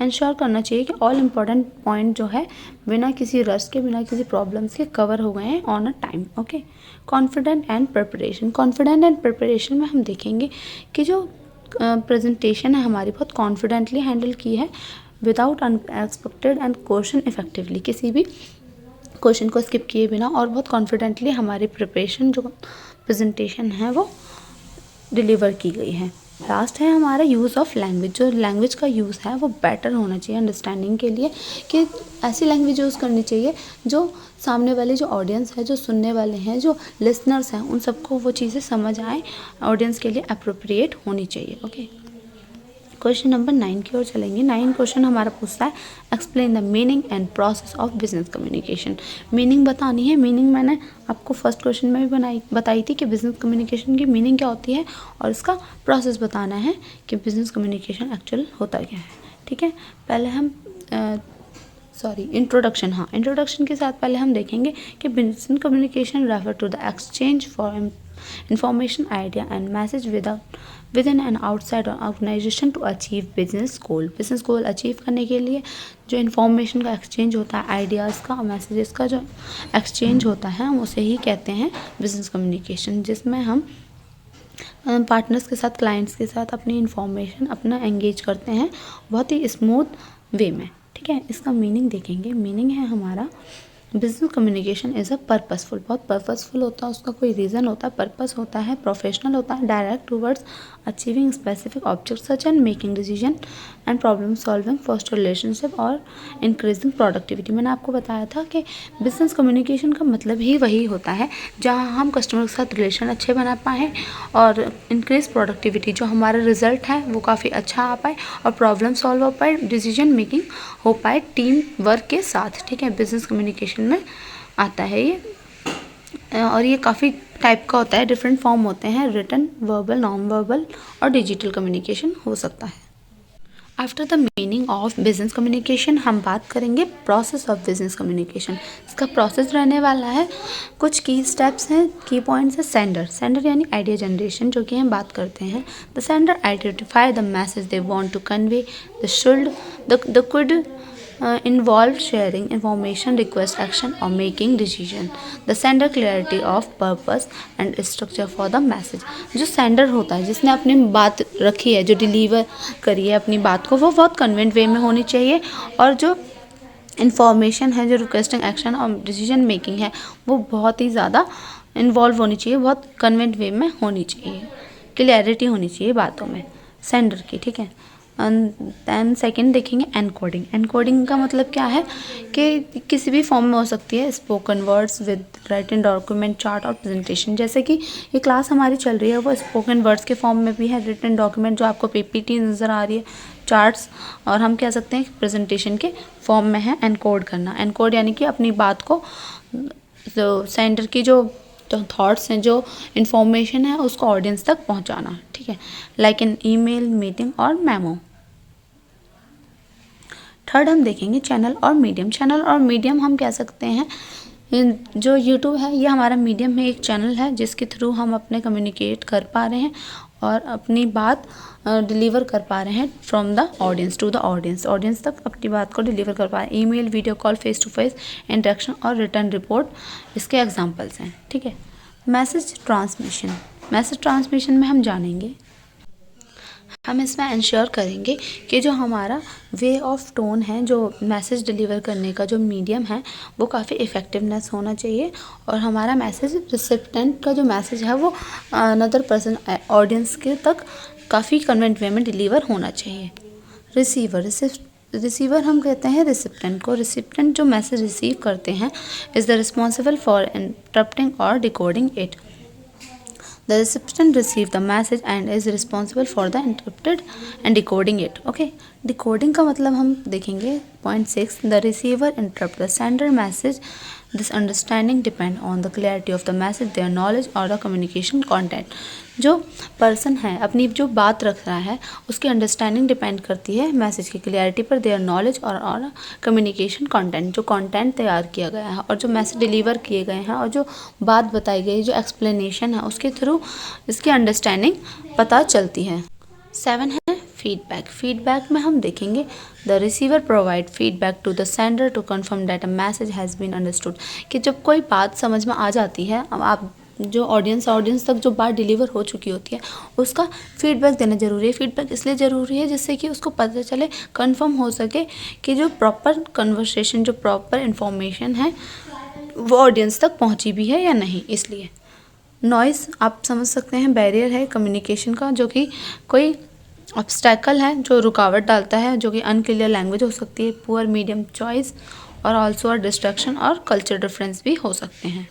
इंश्योर करना चाहिए कि ऑल इम्पॉर्टेंट पॉइंट जो है बिना किसी रश के, बिना किसी प्रॉब्लम्स के कवर हो गए हैं on a time, okay. Confident and preparation में हम देखेंगे कि जो प्रेजेंटेशन है हमारी बहुत कॉन्फिडेंटली हैंडल की है, without unexpected and question effectively, किसी भी क्वेश्चन को स्किप किए बिना, और बहुत कॉन्फिडेंटली हमारी प्रिपरेशन जो प्रेजेंटेशन है वो डिलीवर की गई है। लास्ट है हमारा यूज़ ऑफ लैंग्वेज, जो लैंग्वेज का यूज़ है वो बेटर होना चाहिए अंडरस्टैंडिंग के लिए, कि ऐसी लैंग्वेज यूज़ करनी चाहिए जो सामने वाले जो ऑडियंस है, जो सुनने वाले हैं, जो लिसनर्स हैं, उन सबको वो चीज़ें समझ आए, ऑडियंस के लिए अप्रोप्रिएट होनी चाहिए, ओके। क्वेश्चन नंबर 9 की ओर चलेंगे। 9 क्वेश्चन हमारा पूछता है explain the meaning and process of business communication. Meaning बतानी है, मीनिंग मैंने आपको फर्स्ट क्वेश्चन में भी बताई थी कि बिजनेस कम्युनिकेशन की मीनिंग क्या होती है, और इसका प्रोसेस बताना है कि बिजनेस कम्युनिकेशन एक्चुअल होता क्या है, ठीक है। पहले हम इंट्रोडक्शन के साथ पहले हम देखेंगे कि business communication refer to the exchange for information, idea and message within and outside an organization to achieve business goal. business goal achieve करने के लिए जो इन्फॉर्मेशन का एक्सचेंज होता है, आइडियाज़ का और मैसेजेस का जो एक्सचेंज होता है, हम उसे ही कहते हैं बिजनेस कम्युनिकेशन, जिसमें हम पार्टनर्स के साथ, क्लाइंट्स के साथ अपनी इन्फॉर्मेशन अपना एंगेज करते हैं बहुत ही स्मूथ वे में। ठीक है, इसका मीनिंग देखेंगे। मीनिंग है हमारा business communication is a purposeful, बहुत पर्पसफुल होता है, उसका कोई रीज़न होता है, पर्पस होता है, प्रोफेशनल होता है, direct towards achieving specific object such and making decision and problem solving, first relationship और इंक्रीजिंग प्रोडक्टिविटी। मैंने आपको बताया था कि बिजनेस कम्युनिकेशन का मतलब ही वही होता है जहाँ हम कस्टमर के साथ रिलेशन अच्छे बना पाएँ और इंक्रीज प्रोडक्टिविटी, जो हमारा रिजल्ट है वो काफ़ी अच्छा आ पाए और प्रॉब्लम सॉल्व हो पाए, डिसीजन मेकिंग हो पाए टीम वर्क के साथ। ठीक है, बिजनेस कम्युनिकेशन में आता है ये, और ये काफ़ी टाइप का होता है, डिफरेंट फॉर्म होते हैं, रिटन, वर्बल, नॉन वर्बल और डिजिटल कम्युनिकेशन हो सकता है। After the meaning of business communication हम बात करेंगे प्रोसेस ऑफ बिजनेस कम्युनिकेशन। इसका प्रोसेस रहने वाला है, कुछ की स्टेप्स हैं, की पॉइंट्स है। सेंडर यानी आइडिया जनरेशन, जो कि हम बात करते हैं। The sender identify the message they want to convey, the could involved sharing information, request action or making decision. The sender clarity of purpose and structure for the message. जो sender होता है, जिसने अपनी बात रखी है, जो डिलीवर करी है अपनी बात को, वो बहुत कन्वेंट वे में होनी चाहिए, और जो इन्फॉर्मेशन है, जो रिक्वेस्टिंग एक्शन और डिसीजन मेकिंग है, वो बहुत ही ज़्यादा इन्वॉल्व होनी चाहिए, बहुत कन्वेंट वे में होनी चाहिए, क्लियरिटी होनी चाहिए बातों में सेंडर की। ठीक है, दैन सेकेंड देखेंगे एनकोडिंग। एनकोडिंग का मतलब क्या है कि किसी भी फॉर्म में हो सकती है, spoken words with written document, chart और प्रेजेंटेशन। जैसे कि ये क्लास हमारी चल रही है, वो स्पोकन वर्ड्स के फॉर्म में भी है, रिटन डॉक्यूमेंट जो आपको पीपीटी नज़र आ रही है, चार्ट्स, और हम कह सकते हैं प्रेजेंटेशन के फॉर्म में है। एनकोड करना, एनकोड यानी कि अपनी बात को, जो सेंडर की जो थॉट्स हैं, जो इन्फॉर्मेशन है, उसको ऑडियंस तक पहुंचाना। ठीक है, लाइक इन ईमेल, मीटिंग और मेमो। थर्ड हम देखेंगे चैनल और मीडियम। चैनल और मीडियम हम कह सकते हैं, जो यूट्यूब है ये हमारा मीडियम है, एक चैनल है जिसके थ्रू हम अपने कम्युनिकेट कर पा रहे हैं और अपनी बात डिलीवर कर पा रहे हैं from the audience to the audience, audience तक अपनी बात को डिलीवर कर पा रहे हैं। Email, video call, face to face interaction और रिटर्न रिपोर्ट इसके एग्जांपल्स हैं। ठीक है, मैसेज ट्रांसमिशन। मैसेज ट्रांसमिशन में हम जानेंगे, हम इसमें इंश्योर करेंगे कि जो हमारा वे ऑफ टोन है, जो मैसेज डिलीवर करने का जो मीडियम है, वो काफ़ी इफ़ेक्टिवनेस होना चाहिए, और हमारा मैसेज रिसिप्टेंट का जो मैसेज है वो अनदर पर्सन, ऑडियंस के तक काफ़ी कन्वेंट वे में डिलीवर होना चाहिए। रिसीवर हम कहते हैं रिसिप्टेंट को। रिसिप्टेंट जो मैसेज रिसीव करते हैं is the responsible for interrupting और decoding it. The recipient received the message and is responsible for the interpreted and decoding it. Okay, decoding का मतलब हम देखेंगे point 6. The receiver interrupt the sender message. This understanding depend on the clarity of the message, their knowledge और the communication content. जो person है अपनी जो बात रख रहा है उसकी अंडरस्टैंडिंग डिपेंड करती है मैसेज की क्लियरिटी पर, देयर नॉलेज और कम्युनिकेशन कंटेंट, जो कंटेंट तैयार किया गया है और जो मैसेज डिलीवर किए गए हैं और जो बात बताई गई, जो एक्सप्लेनेशन है, उसके थ्रू इसकी अंडरस्टैंडिंग पता चलती है। 7 है फीडबैक। फीडबैक में हम देखेंगे the receiver provide feedback to the sender to confirm that a message has been understood. कि जब कोई बात समझ में आ जाती है, अब आप जो ऑडियंस तक जो बात डिलीवर हो चुकी होती है उसका फीडबैक देना ज़रूरी है। फीडबैक इसलिए ज़रूरी है जिससे कि उसको पता चले, कंफर्म हो सके कि जो प्रॉपर कन्वर्सेशन, जो प्रॉपर इन्फॉर्मेशन है वो ऑडियंस तक पहुंची भी है या नहीं। इसलिए नॉइज़ आप समझ सकते हैं बैरियर है कम्युनिकेशन का, जो कि कोई ऑब्स्टैकल है जो रुकावट डालता है, जो कि अनक्लियर लैंग्वेज हो सकती है, पुअर मीडियम चॉइस और ऑल्सो डिस्ट्रैक्शन और कल्चर डिफरेंस भी हो सकते हैं।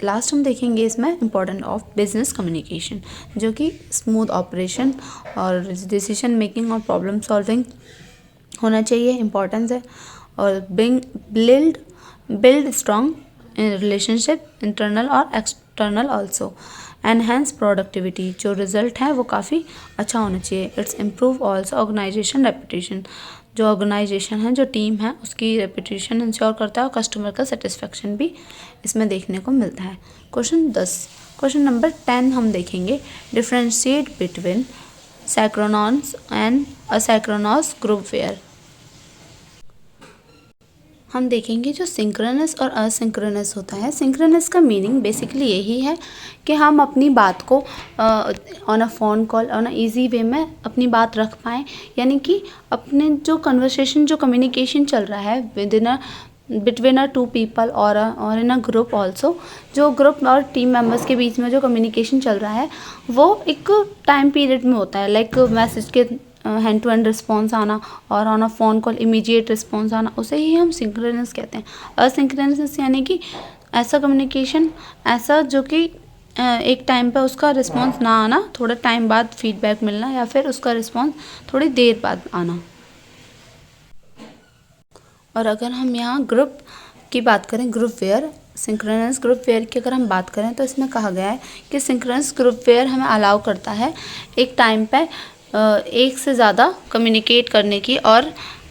लास्ट हम देखेंगे इसमें इम्पोर्टेंट ऑफ बिजनेस कम्युनिकेशन, जो कि स्मूथ ऑपरेशन और डिसीजन मेकिंग और प्रॉब्लम सॉल्विंग होना चाहिए, इम्पोर्टेंस है। और बिल्ड स्ट्रॉन्ग रिलेशनशिप इंटरनल और एक्सटर्नल ऑल्सो। एनहेंस प्रोडक्टिविटी, जो रिजल्ट है वो काफ़ी अच्छा होना चाहिए। It's improve also organisation reputation, जो ऑर्गेनाइजेशन है, जो टीम है, उसकी रेपुटेशन इंश्योर करता है और कस्टमर का सेटिस्फेक्शन भी इसमें देखने को मिलता है। क्वेश्चन 10, क्वेश्चन नंबर 10 हम देखेंगे, differentiate between synchronous and asynchronous groupware. हम देखेंगे जो सिंक्रोनस और असिंक्रोनस होता है। सिंक्रोनस का मीनिंग बेसिकली यही है कि हम अपनी बात को on a phone call on a easy way में अपनी बात रख पाएँ, यानी कि अपने जो कन्वर्सेशन, जो कम्युनिकेशन चल रहा है within a between a two people और इन अ ग्रुप ऑल्सो, जो ग्रुप और टीम मेंबर्स के बीच में जो कम्युनिकेशन चल रहा है वो एक टाइम पीरियड में होता है, लाइक मैसेज के हैंड टू हैंड रिस्पॉन्स आना और on a phone call immediate response आना, उसे ही हम सिंक्रोनस कहते हैं। असिंक्रोनस यानी कि ऐसा कम्युनिकेशन, ऐसा जो कि एक टाइम पे उसका रिस्पॉन्स ना आना, थोड़ा टाइम बाद फीडबैक मिलना, या फिर उसका रिस्पॉन्स थोड़ी देर बाद आना। और अगर हम यहाँ ग्रुप की बात करें, groupware, synchronous groupware की अगर हम बात करें तो इसमें कहा गया है कि सिंक्रोनस ग्रुप वेयर हमें अलाउ करता है एक टाइम पे एक से ज़्यादा कम्युनिकेट करने की और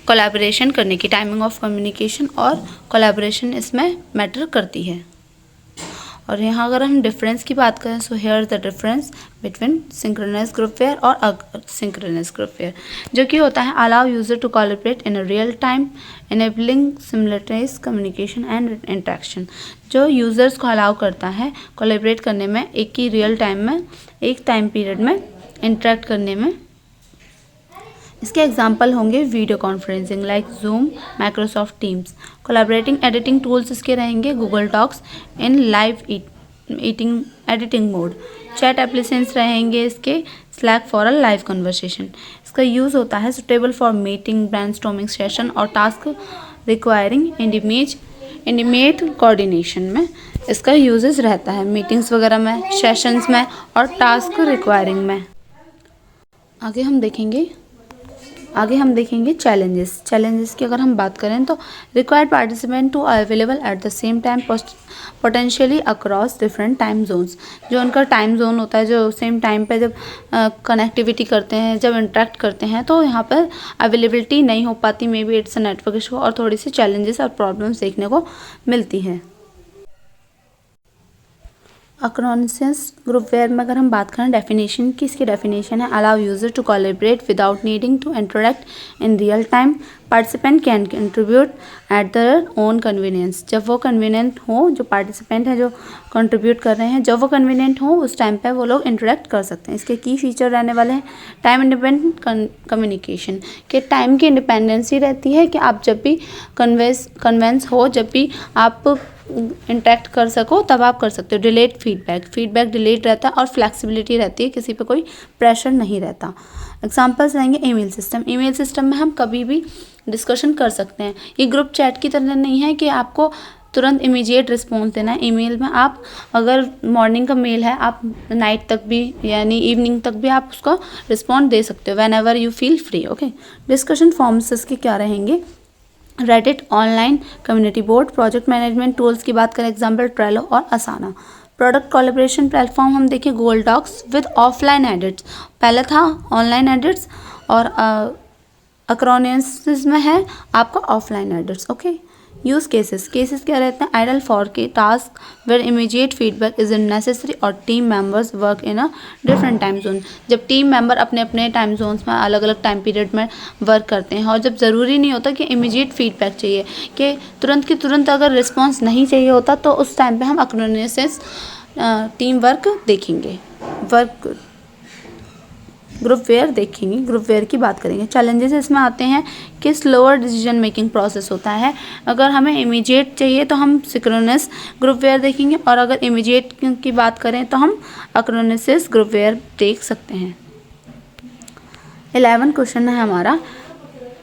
कोलैबोरेशन करने की। टाइमिंग ऑफ कम्युनिकेशन और कोलैबोरेशन इसमें मैटर करती है। और यहाँ अगर हम डिफरेंस की बात करें, so here the difference between synchronous groupware और सिंक्रोनस ग्रुप वेयर, जो कि होता है allow user to collaborate in a real time enabling simultaneous communication and interaction, जो यूज़र्स को अलाउ करता है कोलैबोरेट करने में, एक ही रियल टाइम में, एक टाइम पीरियड में इंटरेक्ट करने में। इसके एग्जाम्पल होंगे video conferencing like Zoom, Microsoft Teams. Collaborating editing tools इसके रहेंगे Google Docs in live editing mode. Chat applications रहेंगे इसके Slack for a live conversation. इसका यूज़ होता है suitable for meeting, brainstorming session और टास्क रिक्वायरिंग इंटीमेट कोऑर्डिनेशन में इसका यूजेस रहता है, मीटिंग्स वगैरह में, सेशंस में और टास्क रिक्वायरिंग में। आगे हम देखेंगे चैलेंजेस की अगर हम बात करें तो required participant to available at the same time potentially across different time zones, जो उनका टाइम जोन होता है, जो सेम टाइम पे जब कनेक्टिविटी करते हैं, जब इंटरेक्ट करते हैं तो यहाँ पर अवेलेबिलिटी नहीं हो पाती, may be it's a network issue, और थोड़ी सी चैलेंजेस और प्रॉब्लम्स देखने को मिलती हैं। अक्रोनिसिस ग्रुप वेयर में अगर हम बात करें डेफिनेशन की, इसकी डेफिनेशन है allow user to collaborate without needing to interact in real time, participant can contribute at their own convenience. जब वो कन्वीनियंट हो, जो पार्टिसिपेंट है जो कंट्रीब्यूट कर रहे हैं, जब वो कन्वीनियंट हो उस टाइम पे वो लोग इंटरेक्ट कर सकते हैं। इसके की फीचर रहने वाले हैं टाइम इंडिपेंडेंट कम्युनिकेशन, के टाइम की इंडिपेंडेंसी रहती है कि आप जब भी कन्वेंस हो, जब भी आप इंटरेक्ट कर सको तब आप कर सकते हो। डिलेड फीडबैक डिलेड रहता है और फ्लेक्सिबिलिटी रहती है, किसी पे कोई प्रेशर नहीं रहता। एग्जांपल्स रहेंगे ईमेल सिस्टम में हम कभी भी डिस्कशन कर सकते हैं। ये ग्रुप चैट की तरह नहीं है कि आपको तुरंत इमीडिएट रिस्पॉन्स देना है। ईमेल में आप अगर मॉर्निंग का मेल है, आप नाइट तक भी यानी इवनिंग तक भी आप उसका रिस्पॉन्स दे सकते हो, when ever you feel free. Okay, discussion forms इसके क्या रहेंगे, Reddit, online community board, project management tools की बात करें एग्जाम्पल ट्रेलो और असाना। प्रोडक्ट कोलैबोरेशन प्लेटफॉर्म हम देखें Google Docs with offline edits, पहले था ऑनलाइन एडिट्स और अक्रोनिसिस में है आपका offline edits. Okay, use cases क्या रहते हैं, आइडल फॉर के task where immediate feedback is necessary और team members work in a different time zone. जब टीम मेंबर अपने अपने टाइम जोन्स में अलग अलग टाइम पीरियड में वर्क करते हैं और जब ज़रूरी नहीं होता कि इमीडिएट फीडबैक चाहिए, कि तुरंत अगर रिस्पॉन्स नहीं चाहिए होता तो उस टाइम पे हम अक्रोनिसिस टीम वर्क देखेंगे, ग्रुप वेयर देखेंगे। ग्रुप वेयर की बात करेंगे। चैलेंजेस इसमें आते हैं कि स्लोअर डिसीजन मेकिंग प्रोसेस होता है। अगर हमें इमीडिएट चाहिए तो हम सिंक्रोनस ग्रुप वेयर देखेंगे, और अगर इमीडिएट की बात करें तो हम अक्रोनिसिस ग्रुप वेयर देख सकते हैं। 11 क्वेश्चन है हमारा,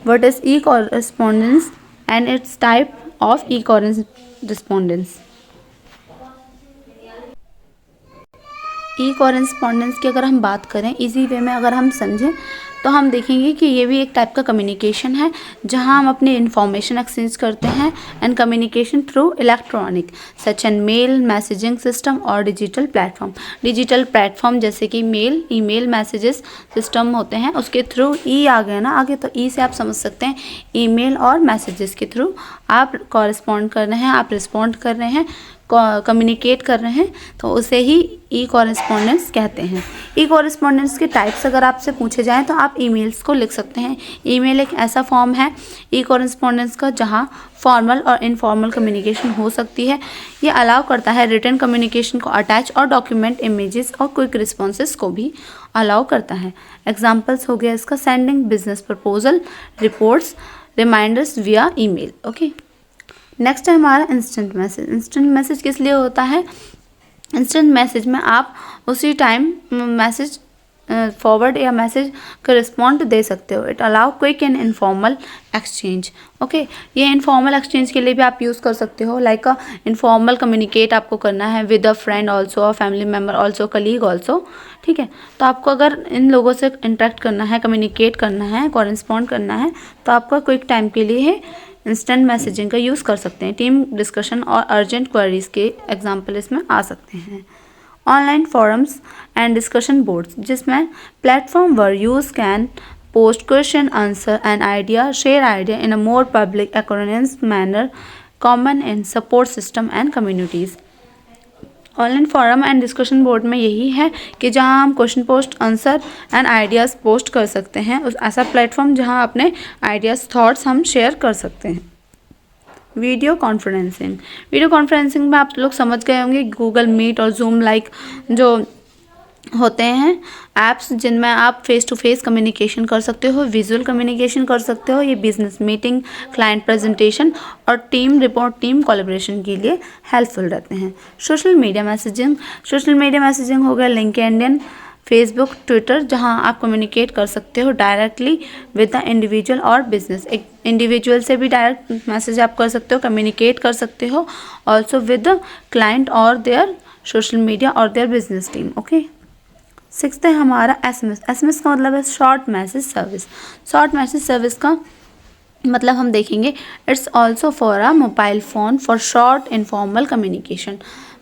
what is E correspondence and it's type of E correspondence. E correspondence की अगर हम बात करें इजी वे में अगर हम समझें तो हम देखेंगे कि ये भी एक टाइप का कम्युनिकेशन है जहाँ हम अपनी इंफॉर्मेशन एक्सचेंज करते हैं and communication through electronic such and mail messaging system और डिजिटल प्लेटफॉर्म जैसे कि मेल, ईमेल मैसेजेस सिस्टम होते हैं, उसके थ्रू ई आ गया ना आगे, तो ई से आप समझ सकते हैं ईमेल और मैसेजेस के थ्रू आप कॉरेस्पॉन्ड कर रहे हैं, आप रिस्पॉन्ड कर रहे हैं, कम्युनिकेट कर रहे हैं, तो उसे ही ई कॉरेस्पॉन्डेंस कहते हैं। ई कॉरेस्पॉन्डेंस के टाइप्स अगर आपसे पूछे जाएं तो आप ईमेल्स को लिख सकते हैं। ईमेल एक ऐसा फॉर्म है ई कॉरेस्पॉन्डेंस का जहां फॉर्मल और इनफॉर्मल कम्युनिकेशन हो सकती है। ये अलाउ करता है रिटन कम्युनिकेशन को अटैच और डॉक्यूमेंट इमेजेस और क्विक रिस्पॉन्सेस को भी अलाउ करता है। एग्जाम्पल्स हो गया इसका sending business proposal, reports, reminders via email. Okay, next है हमारा इंस्टेंट मैसेज। इंस्टेंट मैसेज किस लिए होता है? इंस्टेंट मैसेज में आप उसी टाइम मैसेज फॉरवर्ड या मैसेज का रिस्पॉन्ड दे सकते हो। It allow quick and informal exchange. Okay, ये इनफॉर्मल एक्सचेंज के लिए भी आप यूज़ कर सकते हो। लाइक इनफॉर्मल कम्युनिकेट आपको करना है with a friend also, a family member also, colleague also. ठीक है, तो आपको अगर इन लोगों से इंटरेक्ट करना है, कम्युनिकेट करना है, कॉरेस्पॉन्ड करना है, तो आपका क्विक टाइम के लिए इंस्टेंट मैसेजिंग का यूज़ कर सकते हैं। टीम डिस्कशन और अर्जेंट क्वेरीज के एग्जाम्पल इसमें आ सकते हैं। Online forums and discussion boards, जिसमें platform where use can post question answer and idea, share idea in a more public experience manner common in support system and communities. Online forum and discussion board में यही है कि जहां हम question post, answer and ideas post कर सकते हैं। उस ऐसा प्लेटफॉर्म जहां अपने आइडियाज़, थॉट्स हम शेयर कर सकते हैं। वीडियो कॉन्फ्रेंसिंग में आप लोग समझ गए होंगे गूगल मीट और जूम लाइक जो होते हैं ऐप्स जिनमें आप फेस टू फेस कम्युनिकेशन कर सकते हो, विजुअल कम्युनिकेशन कर सकते हो। ये बिजनेस मीटिंग, क्लाइंट प्रेजेंटेशन और टीम रिपोर्ट, टीम कोलैबोरेशन के लिए हेल्पफुल रहते हैं। सोशल मीडिया मैसेजिंग हो गया लिंक्डइन, फेसबुक, ट्विटर, जहां आप कम्युनिकेट कर सकते हो डायरेक्टली विद द इंडिविजुअल और बिजनेस। एक इंडिविजुअल से भी डायरेक्ट मैसेज आप कर सकते हो, कम्युनिकेट कर सकते हो, ऑल्सो विद द क्लाइंट और देयर सोशल मीडिया और their business team. Okay, sixth है हमारा एसएमएस का मतलब है शॉर्ट मैसेज सर्विस का मतलब हम देखेंगे it's also for a mobile phone for short informal communication.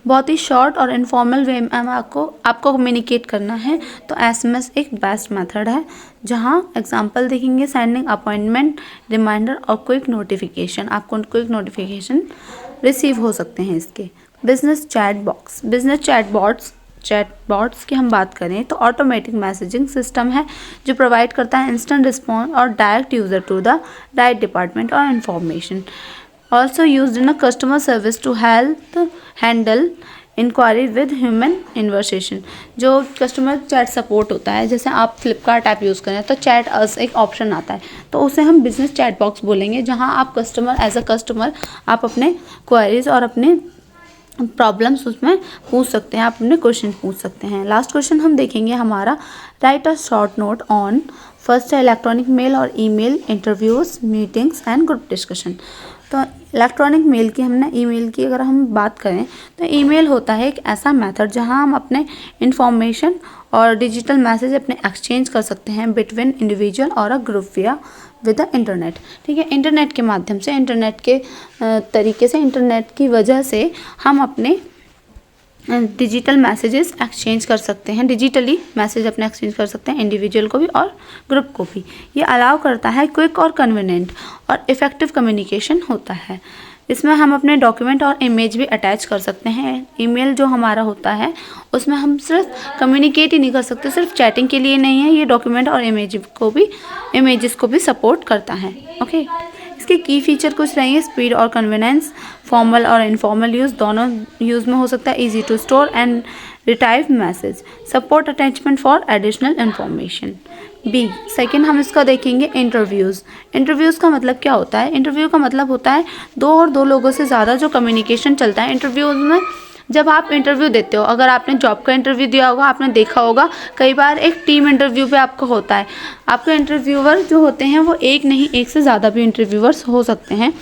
बहुत ही शॉर्ट और इनफॉर्मल वे में आपको कम्युनिकेट करना है तो एसएमएस एक बेस्ट मेथड है। जहां एग्जांपल देखेंगे सेंडिंग अपॉइंटमेंट, रिमाइंडर और क्विक नोटिफिकेशन। आपको क्विक नोटिफिकेशन रिसीव हो सकते हैं इसके। बिजनेस चैटबॉट्स की हम बात करें तो ऑटोमेटिक मैसेजिंग सिस्टम है जो प्रोवाइड करता है इंस्टेंट रिस्पॉन्स और direct user to the right department और information. Also used in a customer service to handle inquiry with human inversion. जो कस्टमर चैट सपोर्ट होता है, जैसे आप फ्लिपकार्ट ऐप यूज़ करें तो चैट अस एक ऑप्शन आता है, तो उसे हम बिजनेस चैट बॉक्स बोलेंगे, जहां आप एज अ कस्टमर आप अपने क्वायरीज और अपने प्रॉब्लम्स उसमें पूछ सकते हैं, आप अपने क्वेश्चन पूछ सकते हैं। लास्ट क्वेश्चन हम देखेंगे हमारा right a short note on. First है इलेक्ट्रॉनिक मेल और email, interviews, meetings and group discussion. तो इलेक्ट्रॉनिक मेल की ईमेल की अगर हम बात करें तो ईमेल होता है एक ऐसा मेथड जहां हम अपने इंफॉर्मेशन और डिजिटल मैसेज अपने एक्सचेंज कर सकते हैं बिटवीन इंडिविजुअल और अ ग्रुप विया विद द इंटरनेट। ठीक है, इंटरनेट के माध्यम से, इंटरनेट के तरीके से, इंटरनेट की वजह से हम अपने डिजिटल मैसेजेस एक्सचेंज कर सकते हैं, डिजिटली मैसेज अपने एक्सचेंज कर सकते हैं, इंडिविजुअल को भी और ग्रुप को भी। ये अलाउ करता है क्विक और कन्वीनियंट और इफ़ेक्टिव कम्युनिकेशन होता है। इसमें हम अपने डॉक्यूमेंट और इमेज भी अटैच कर सकते हैं। ईमेल जो हमारा होता है उसमें हम सिर्फ कम्युनिकेट ही नहीं कर सकते, सिर्फ चैटिंग के लिए नहीं है, ये डॉक्यूमेंट और इमेजेस को भी सपोर्ट करता है। ओके, इसके की फीचर कुछ रहेंगे स्पीड और कन्वीनियंस, फॉर्मल और इनफॉर्मल यूज़ दोनों यूज़ में हो सकता है, easy to store and retrieve message, support attachment for additional information. B second हम इसका देखेंगे इंटरव्यूज़ का मतलब क्या होता है? इंटरव्यू का मतलब होता है दो लोगों से ज़्यादा जो कम्युनिकेशन चलता है। इंटरव्यूज़ में जब आप इंटरव्यू देते हो, अगर आपने जॉब का इंटरव्यू दिया होगा, आपने देखा होगा कई बार एक टीम इंटरव्यू पे आपका होता है। आपके इंटरव्यूअर जो होते हैं वो एक नहीं, एक से ज़्यादा भी इंटरव्यूअर्स हो सकते हैं।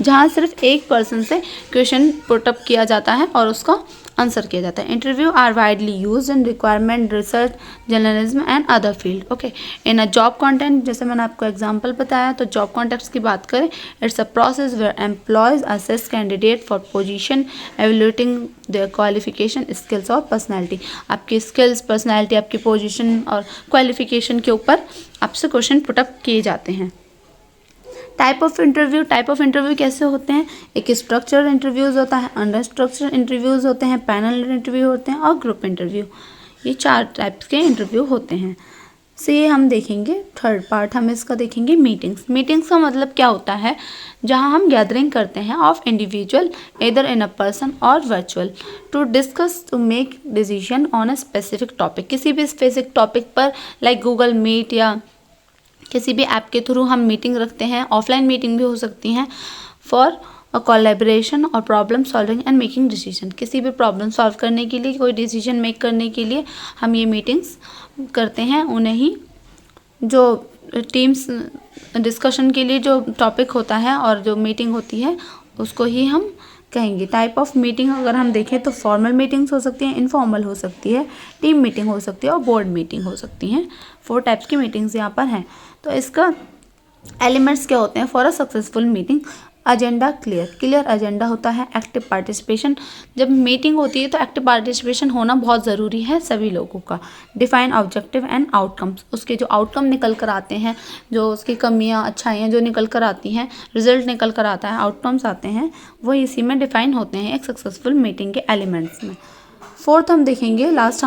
जहाँ सिर्फ एक पर्सन से क्वेश्चन पुटअप किया जाता है और उसका आंसर किया जाता है। Interview are widely use in requirement research journalism and other field. Okay, in a job content, जैसे मैंने आपको एग्जांपल बताया, तो जॉब कॉन्टेक्स्ट की बात करें, it's a process where employees assess candidate for position evaluating their qualification, skills और personality. आपकी स्किल्स, पर्सनैलिटी, आपकी पोजीशन और क्वालिफिकेशन के ऊपर आपसे क्वेश्चन पुटअप किए जाते हैं। टाइप ऑफ इंटरव्यू कैसे होते हैं? एक स्ट्रक्चर इंटरव्यूज़ होता है, अंडर स्ट्रक्चर इंटरव्यूज़ होते हैं, पैनल इंटरव्यू होते हैं और ग्रुप इंटरव्यू। ये 4 टाइप्स के इंटरव्यू होते हैं। ये हम देखेंगे थर्ड पार्ट, हम इसका देखेंगे मीटिंग्स का मतलब क्या होता है? जहां हम गैदरिंग करते हैं of individual either in a person और virtual to discuss to make decision on a specific topic. किसी भी स्पेसिफिक टॉपिक पर, लाइक गूगल मीट या किसी भी ऐप के थ्रू हम मीटिंग रखते हैं। ऑफलाइन मीटिंग भी हो सकती हैं फॉर अ कोलैबोरेशन और problem solving and making decision. किसी भी प्रॉब्लम सॉल्व करने के लिए, कोई डिसीजन मेक करने के लिए हम ये मीटिंग्स करते हैं। उन्हें ही जो टीम्स डिस्कशन के लिए जो टॉपिक होता है और जो मीटिंग होती है उसको ही हम कहेंगे। टाइप ऑफ मीटिंग अगर हम देखें तो फॉर्मल मीटिंग्स हो सकती हैं, इनफॉर्मल हो सकती है, टीम मीटिंग हो सकती है और बोर्ड मीटिंग हो सकती हैं। 4 टाइप्स की मीटिंग्स यहाँ पर हैं। तो इसका एलिमेंट्स क्या होते हैं for a successful meeting? Agenda clear agenda होता है। एक्टिव पार्टिसिपेशन, जब मीटिंग होती है तो एक्टिव पार्टिसिपेशन होना बहुत ज़रूरी है सभी लोगों का। डिफाइन ऑब्जेक्टिव एंड आउटकम्स, उसके जो आउटकम निकल कर आते हैं, जो उसकी कमियां अच्छाइयाँ जो निकल कर आती हैं, रिजल्ट निकल कर आता है, आउटकम्स आते हैं, वो इसी में डिफाइन होते हैं एक सक्सेसफुल मीटिंग के एलिमेंट्स में। 4th हम देखेंगे, लास्ट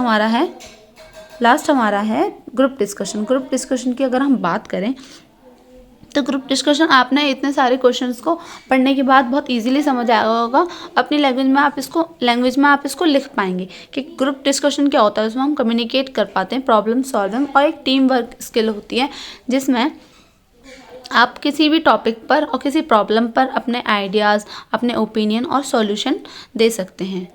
हमारा है ग्रुप डिस्कशन की अगर हम बात करें तो ग्रुप डिस्कशन आपने इतने सारे क्वेश्चंस को पढ़ने के बाद बहुत इजीली समझ आया होगा। अपनी लैंग्वेज में आप इसको लिख पाएंगे कि ग्रुप डिस्कशन क्या होता है। उसमें हम कम्युनिकेट कर पाते हैं, प्रॉब्लम सॉल्विंग और एक टीम वर्क स्किल होती है, जिसमें आप किसी भी टॉपिक पर और किसी प्रॉब्लम पर अपने आइडियाज़, अपने ओपिनियन और सॉल्यूशन दे सकते हैं।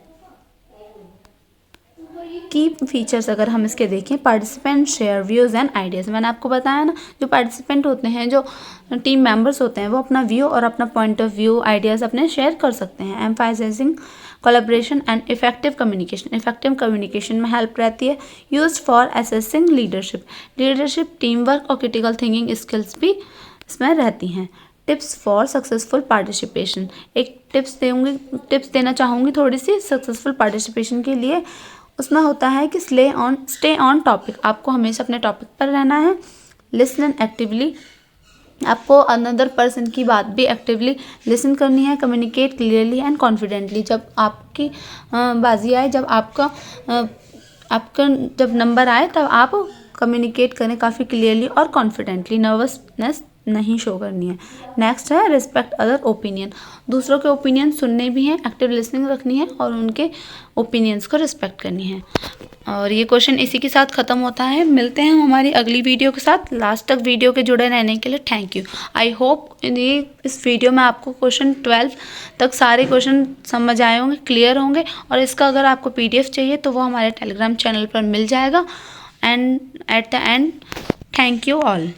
की फीचर्स अगर हम इसके देखें, participant share views and ideas. मैंने आपको बताया ना, जो पार्टिसिपेंट होते हैं, जो टीम मेंबर्स होते हैं, वो अपना व्यू और अपना पॉइंट ऑफ व्यू, आइडियाज़ अपने शेयर कर सकते हैं। एम्फासाइजिंग कोलैबोरेशन एंड इफेक्टिव कम्युनिकेशन में हेल्प रहती है। Used for assessing leadership, team work और क्रिटिकल थिंकिंग स्किल्स भी इसमें रहती हैं। टिप्स फॉर सक्सेसफुल पार्टिसिपेशन, एक टिप्स देना चाहूँगी थोड़ी सी सक्सेसफुल पार्टिसिपेशन के लिए। उसमें होता है कि स्टे ऑन टॉपिक, आपको हमेशा अपने टॉपिक पर रहना है। लिसन एक्टिवली, आपको अनदर पर्सन की बात भी एक्टिवली लिसन करनी है। कम्युनिकेट क्लियरली एंड कॉन्फिडेंटली, जब आपकी बाजी आए, जब आपका जब नंबर आए तब आप कम्युनिकेट करें काफ़ी क्लियरली और कॉन्फिडेंटली। नर्वसनेस नहीं शो करनी है। नेक्स्ट है रिस्पेक्ट अदर ओपिनियन, दूसरों के ओपिनियन सुनने भी हैं, एक्टिव लिसनिंग रखनी है और उनके ओपिनियंस को रिस्पेक्ट करनी है। और ये क्वेश्चन इसी के साथ ख़त्म होता है। मिलते हैं हमारी अगली वीडियो के साथ। लास्ट तक वीडियो के जुड़े रहने के लिए थैंक यू। आई होप इस वीडियो में आपको क्वेश्चन 12 तक सारे क्वेश्चन समझ आए होंगे, क्लियर होंगे। और इसका अगर आपको PDF चाहिए तो वो हमारे टेलीग्राम चैनल पर मिल जाएगा। And at the end, thank you all.